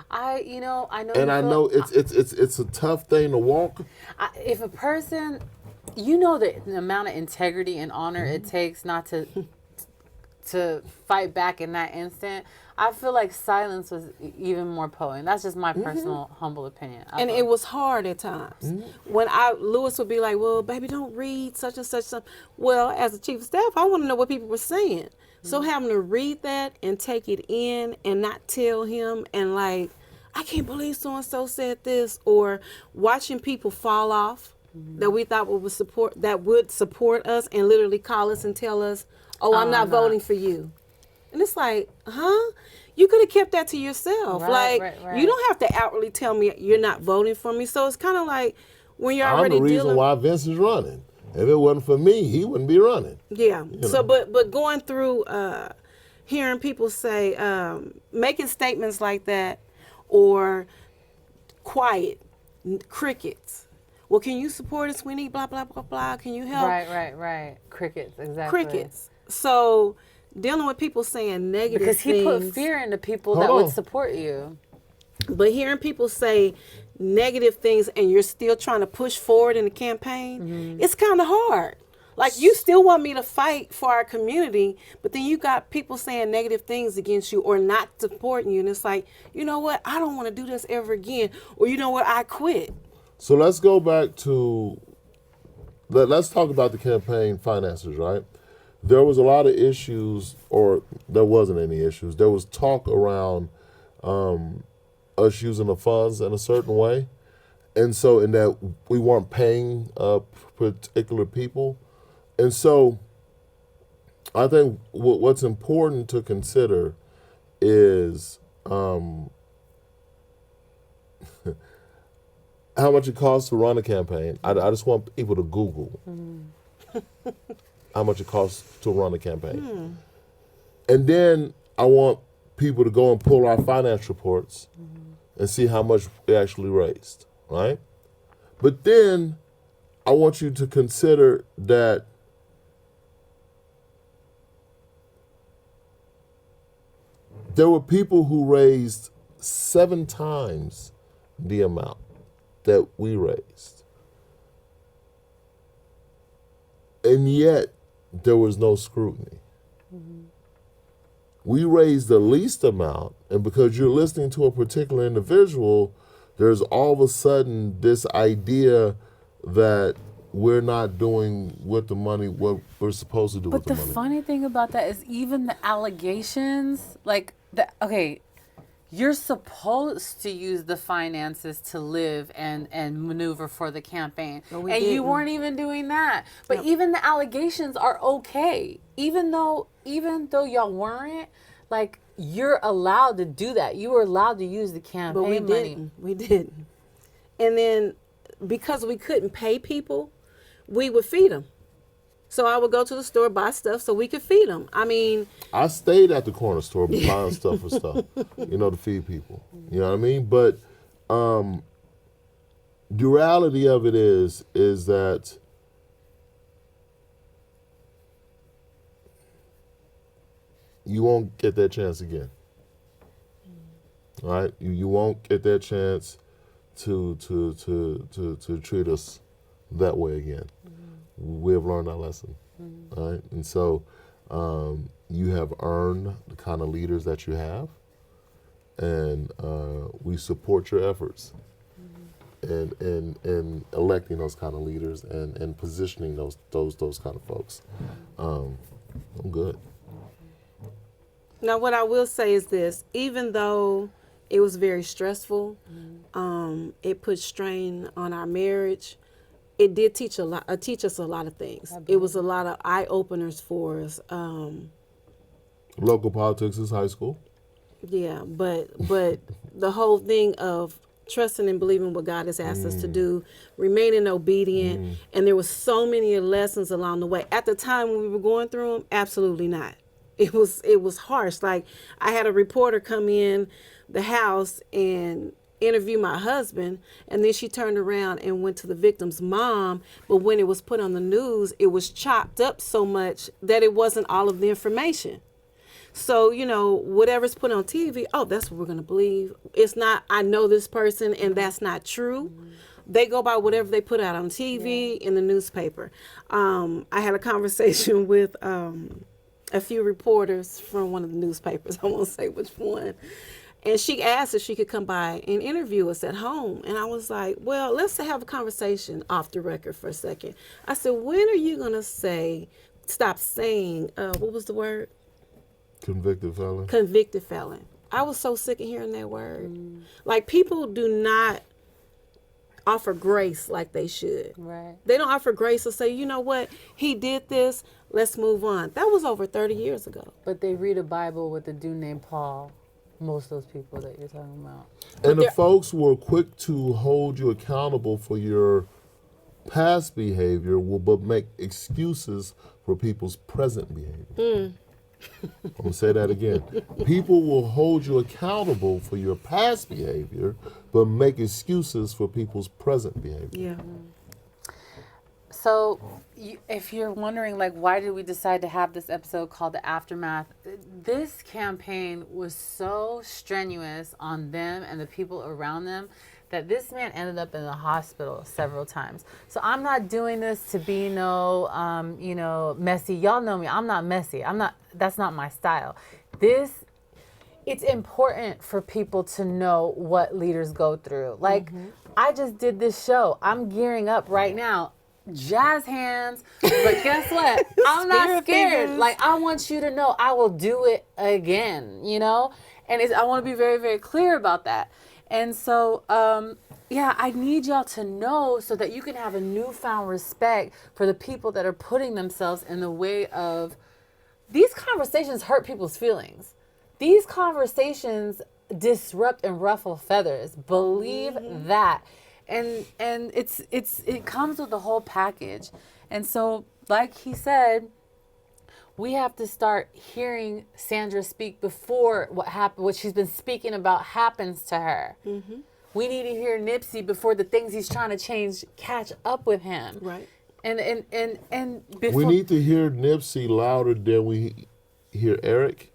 I know. And you I feel- know it's a tough thing to walk. if a person, the amount of integrity and honor it takes not to fight back in that instant, I feel like silence was even more potent. That's just my personal humble opinion. And it was hard at times. When Lewis would be like, well, baby, don't read such and such. Well, as a chief of staff, I want to know what people were saying. So having to read that and take it in and not tell him and like, I can't believe so-and-so said this, or watching people fall off that we thought would support us and literally call us and tell us, oh, I'm not voting for you. And it's like, huh? You could have kept that to yourself. Right. You don't have to outwardly tell me you're not voting for me. So it's kind of like when you're I'm already the reason dealing. why Vince is running. If it wasn't for me, he wouldn't be running. Yeah. So, but going through, hearing people say, making statements like that, or quiet, crickets. Well, can you support us? We need blah blah blah blah. Can you help? Right. Crickets, exactly. Crickets. So dealing with people saying negative Because he things. put fear into people Hold that on. would support you. But hearing people say negative things and you're still trying to push forward in the campaign, it's kind of hard. Like, you still want me to fight for our community, but then you got people saying negative things against you or not supporting you. And it's like, you know what? I don't want to do this ever again. Or you know what? I quit. So let's go back to, let's talk about the campaign finances, right? There was a lot of issues, or there wasn't any issues. There was talk around us using the funds in a certain way. And so in that we weren't paying particular people. And so I think what's important to consider is how much it costs to run a campaign. I just want people to Google how much it costs to run a campaign. And then I want people to go and pull our finance reports and see how much we actually raised, right? But then I want you to consider that There were people who raised 7 times the amount that we raised. And yet, there was no scrutiny. We raised the least amount, and because you're listening to a particular individual, there's all of a sudden this idea that we're not doing with the money what we're supposed to do with But the the money. funny thing about that is even the allegations, you're supposed to use the finances to live and maneuver for the campaign. But we And you didn't. weren't even doing that. But even the allegations are okay. Even though y'all weren't, like, you're allowed to do that. You were allowed to use the campaign But we money. didn't. We didn't. And then because we couldn't pay people, we would feed them. So I would go to the store, buy stuff so we could feed them. I mean, I stayed at the corner store buying stuff for stuff, to feed people. You know what I mean? But the reality of it is that you won't get that chance again. All right? You won't get that chance to treat us that way again. We have learned our lesson. All right? And so you have earned the kind of leaders that you have, and we support your efforts in electing those kind of leaders and positioning those kind of folks. I'm good. now what I will say is this: even though it was very stressful, it put strain on our marriage. It did teach us a lot of things. It was a lot of eye openers for us. Local politics is high school. Yeah, but the whole thing of trusting and believing what God has asked us to do, remaining obedient, and there was so many lessons along the way. At the time when we were going through them, absolutely not. It was harsh. Like, I had a reporter come in the house and interview my husband, and then she turned around and went to the victim's mom, but when it was put on the news, it was chopped up so much that it wasn't all of the information. So, whatever's put on TV, that's what we're going to believe. It's not, I know this person, and that's not true. They go by whatever they put out on TV, in the newspaper. I had a conversation with a few reporters from one of the newspapers. I won't say which one. And she asked if she could come by and interview us at home. And I was like, well, let's have a conversation off the record for a second. I said, when are you going to stop saying, what was the word? Convicted felon. Convicted felon. I was so sick of hearing that word. Like, people do not offer grace like they should. Right. They don't offer grace to say, you know what, he did this, let's move on. That was over 30 years ago. But they read a Bible with a dude named Paul. Most of those people that you're talking about. And the folks who are quick to hold you accountable for your past behavior but make excuses for people's present behavior. I'm going to say that again. People will hold you accountable for your past behavior but make excuses for people's present behavior. Yeah. So, if you're wondering, like, why did we decide to have this episode called The Aftermath? This campaign was so strenuous on them and the people around them that this man ended up in the hospital several times. So I'm not doing this to be messy. Y'all know me. I'm not messy. That's not my style. It's important for people to know what leaders go through. Like, I just did this show. I'm gearing up right now. Jazz hands, but guess what? I'm not scared. Fingers. Like, I want you to know I will do it again, and I want to be very, very clear about that. And so, I need y'all to know so that you can have a newfound respect for the people that are putting themselves in the way of, these conversations hurt people's feelings. These conversations disrupt and ruffle feathers. Believe that. And it comes with the whole package. And so, like he said, we have to start hearing Sandra speak before what she's been speaking about happens to her. We need to hear Nipsey before the things he's trying to change catch up with him. Right. And before, We need to hear Nipsey louder than we hear Eric,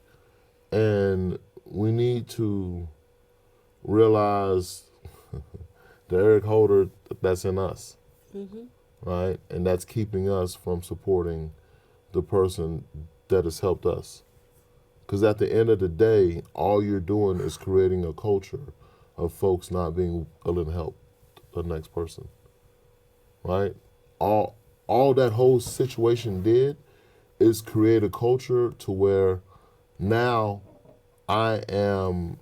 and we need to realize the Eric Holder that's in us, right? And that's keeping us from supporting the person that has helped us. Because at the end of the day, all you're doing is creating a culture of folks not being willing to help the next person, right? All that whole situation did is create a culture to where now I am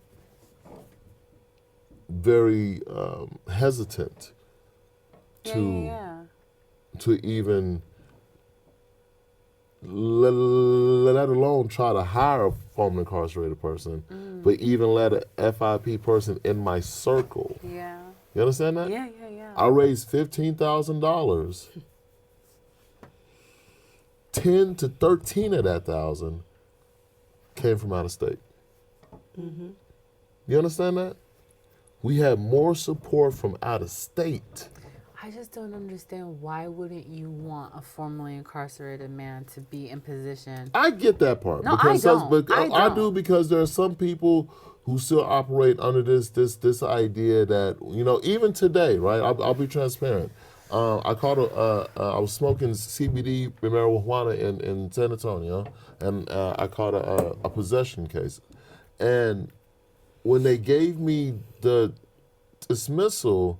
very hesitant to even let alone try to hire a formerly incarcerated person, but even let a FIP person in my circle. Yeah. You understand that? Yeah. I raised $15,000. 10 to 13 of that thousand came from out of state. You understand that? We had more support from out of state. I just don't understand, why wouldn't you want a formerly incarcerated man to be in position? I get that part. No, I don't. I do, because there are some people who still operate under this idea that, even today, right? I'll be transparent. I was smoking CBD marijuana in San Antonio, and I caught a possession case. And when they gave me the dismissal,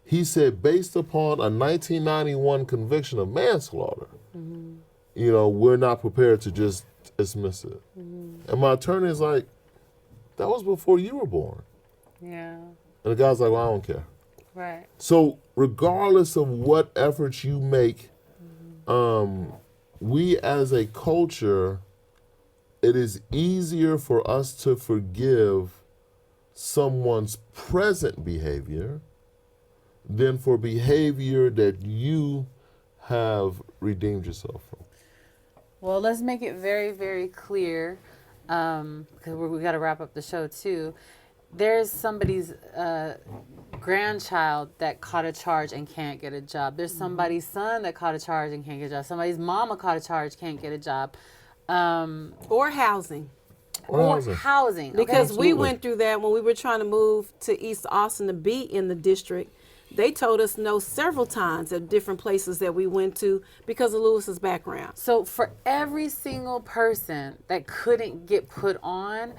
he said, based upon a 1991 conviction of manslaughter, we're not prepared to just dismiss it. And my attorney is like, that was before you were born. Yeah. And the guy's like, well, I don't care. Right. So regardless of what efforts you make, we as a culture, it is easier for us to forgive someone's present behavior than for behavior that you have redeemed yourself from. Well, let's make it very, very clear, because we got to wrap up the show too. There's somebody's grandchild that caught a charge and can't get a job. There's somebody's son that caught a charge and can't get a job. Somebody's mama caught a charge, can't get a job. Or housing. Or housing. Because we went through that when we were trying to move to East Austin to be in the district. They told us no several times at different places that we went to because of Lewis's background. So for every single person that couldn't get put on,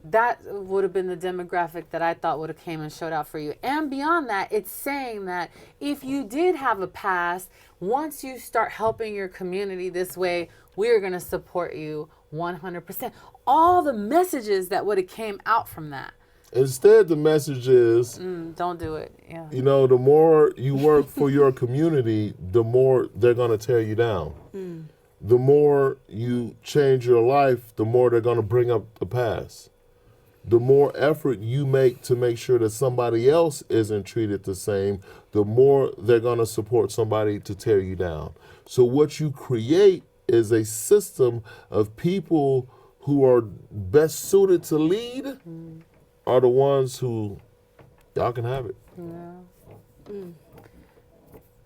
that would have been the demographic that I thought would have came and showed out for you. And beyond that, it's saying that if you did have a past, once you start helping your community this way, we're going to support you 100%. All the messages that would have came out from that. Instead, the message is, don't do it. Yeah. The more you work for your community, the more they're going to tear you down. The more you change your life, the more they're going to bring up the past. The more effort you make to make sure that somebody else isn't treated the same, the more they're going to support somebody to tear you down. So what you create is a system of people who are best suited to lead are the ones who, y'all can have it. Yeah.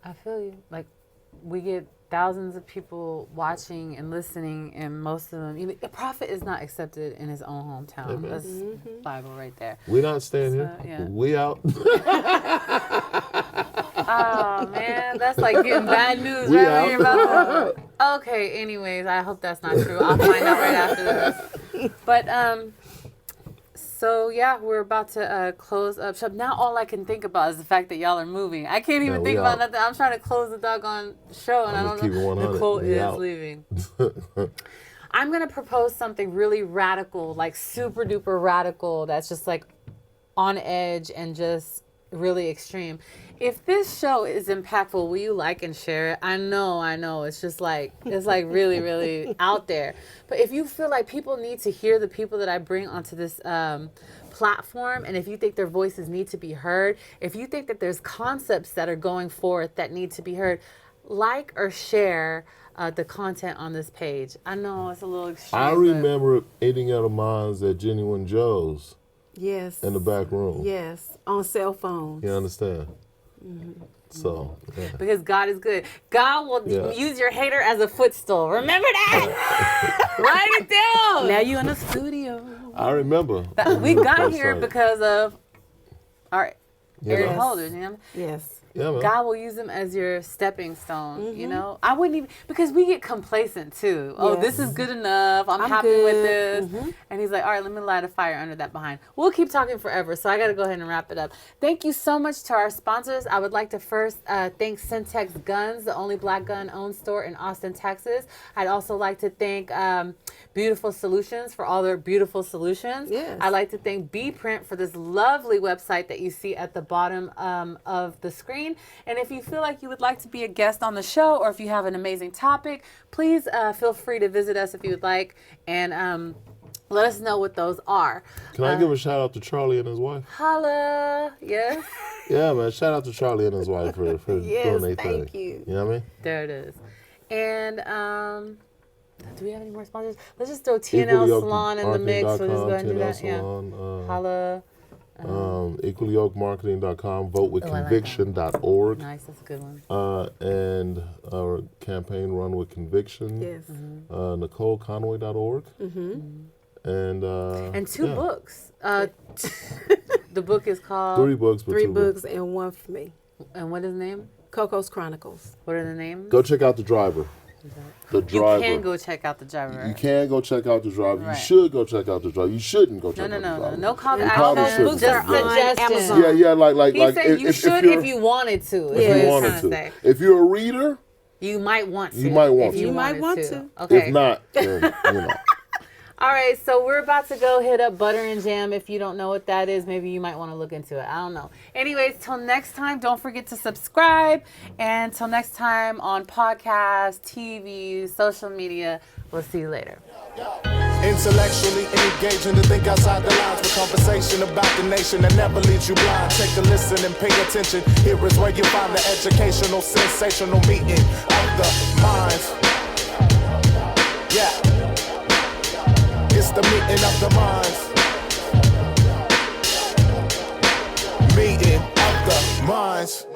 I feel you. Like, we get thousands of people watching and listening, and most of them, a prophet is not accepted in his own hometown. Amen. That's Bible right there. We're not staying here. Yeah. We out. Oh man, that's like getting bad news We right out. when you're about to. Okay, anyways, I hope that's not true. I'll find out right after this. But so yeah, we're about to close up shop. Now all I can think about is the fact that y'all are moving. I can't even think about nothing. I'm trying to close the doggone show, and I don't know. Nicole is leaving. I'm gonna propose something really radical, like super duper radical. That's just like on edge and just really extreme. If this show is impactful, will you like and share it? I know. It's just like, it's like really, really out there. But if you feel like people need to hear the people that I bring onto this platform, and if you think their voices need to be heard, if you think that there's concepts that are going forth that need to be heard, like or share the content on this page. I know it's a little extreme. I remember eating out of mines at Genuine Joe's. Yes. In the back room. Yes. On cell phones. You understand? So, yeah. Because God is good. God will Yeah. use your hater as a footstool. Remember that? Write it down. Now you in the studio. I remember. We got First here night. because of our area Yes. holders, you know? Yes. Yeah, man. God will use them as your stepping stone, you know? I wouldn't even, because we get complacent too. Oh, Yes. this is good enough. I'm happy good. with this. And he's like, all right, let me light a fire under that behind. We'll keep talking forever, so I got to go ahead and wrap it up. Thank you so much to our sponsors. I would like to first thank Syntex Guns, the only black gun-owned store in Austin, Texas. I'd also like to thank Beautiful Solutions for all their beautiful solutions. Yes. I'd like to thank B Print for this lovely website that you see at the bottom of the screen. And if you feel like you would like to be a guest on the show, or if you have an amazing topic, please feel free to visit us if you would like, and let us know what those are. Can I give a shout out to Charlie and his wife? Holla, yes, Yeah, man. Shout out to Charlie and his wife for Yes, doing their thing. thank you. You know what I mean? there it is. And do we have any more sponsors? Let's just throw Equally TNL Yoked Salon in the mix. We'll just go ahead and do TNL that. Yeah. Salon, Holla. EquallyYokedMarketing.com, votewithconviction.org, Nice, that's a good one. and our campaign Run with Conviction, Yes. NicoleConway.org, and And two yeah. books. The book is called. 3 books, but 3 2 books and 1 for me. And what is the name? Coco's Chronicles. What are the names? Go check out The Driver. The You Driver. can go check out The Driver. You can go check out The Driver. Right. You should go check out The Driver. You shouldn't go check No, out The Driver. no call to And action. all those shouldn't. books are Just on suggestions. Amazon. Yeah, like He said you should you're- if you wanted to. Is If what if he's you wanted trying to. say. If you're a reader, You might want to. You might want if to. You You might wanted want to. Okay. if not, then you know. All right, so we're about to go hit up Butter and Jam. If you don't know what that is, maybe you might want to look into it. I don't know. Anyways, till next time, don't forget to subscribe. And till next time on podcasts, TV, social media, we'll see you later. Intellectually engaging to think outside the lines with conversation about the nation that never leaves you blind. Take a listen and pay attention. Here is where you find the educational, sensational meeting of the minds. Yeah. It's the meeting of the minds. Meeting of the minds.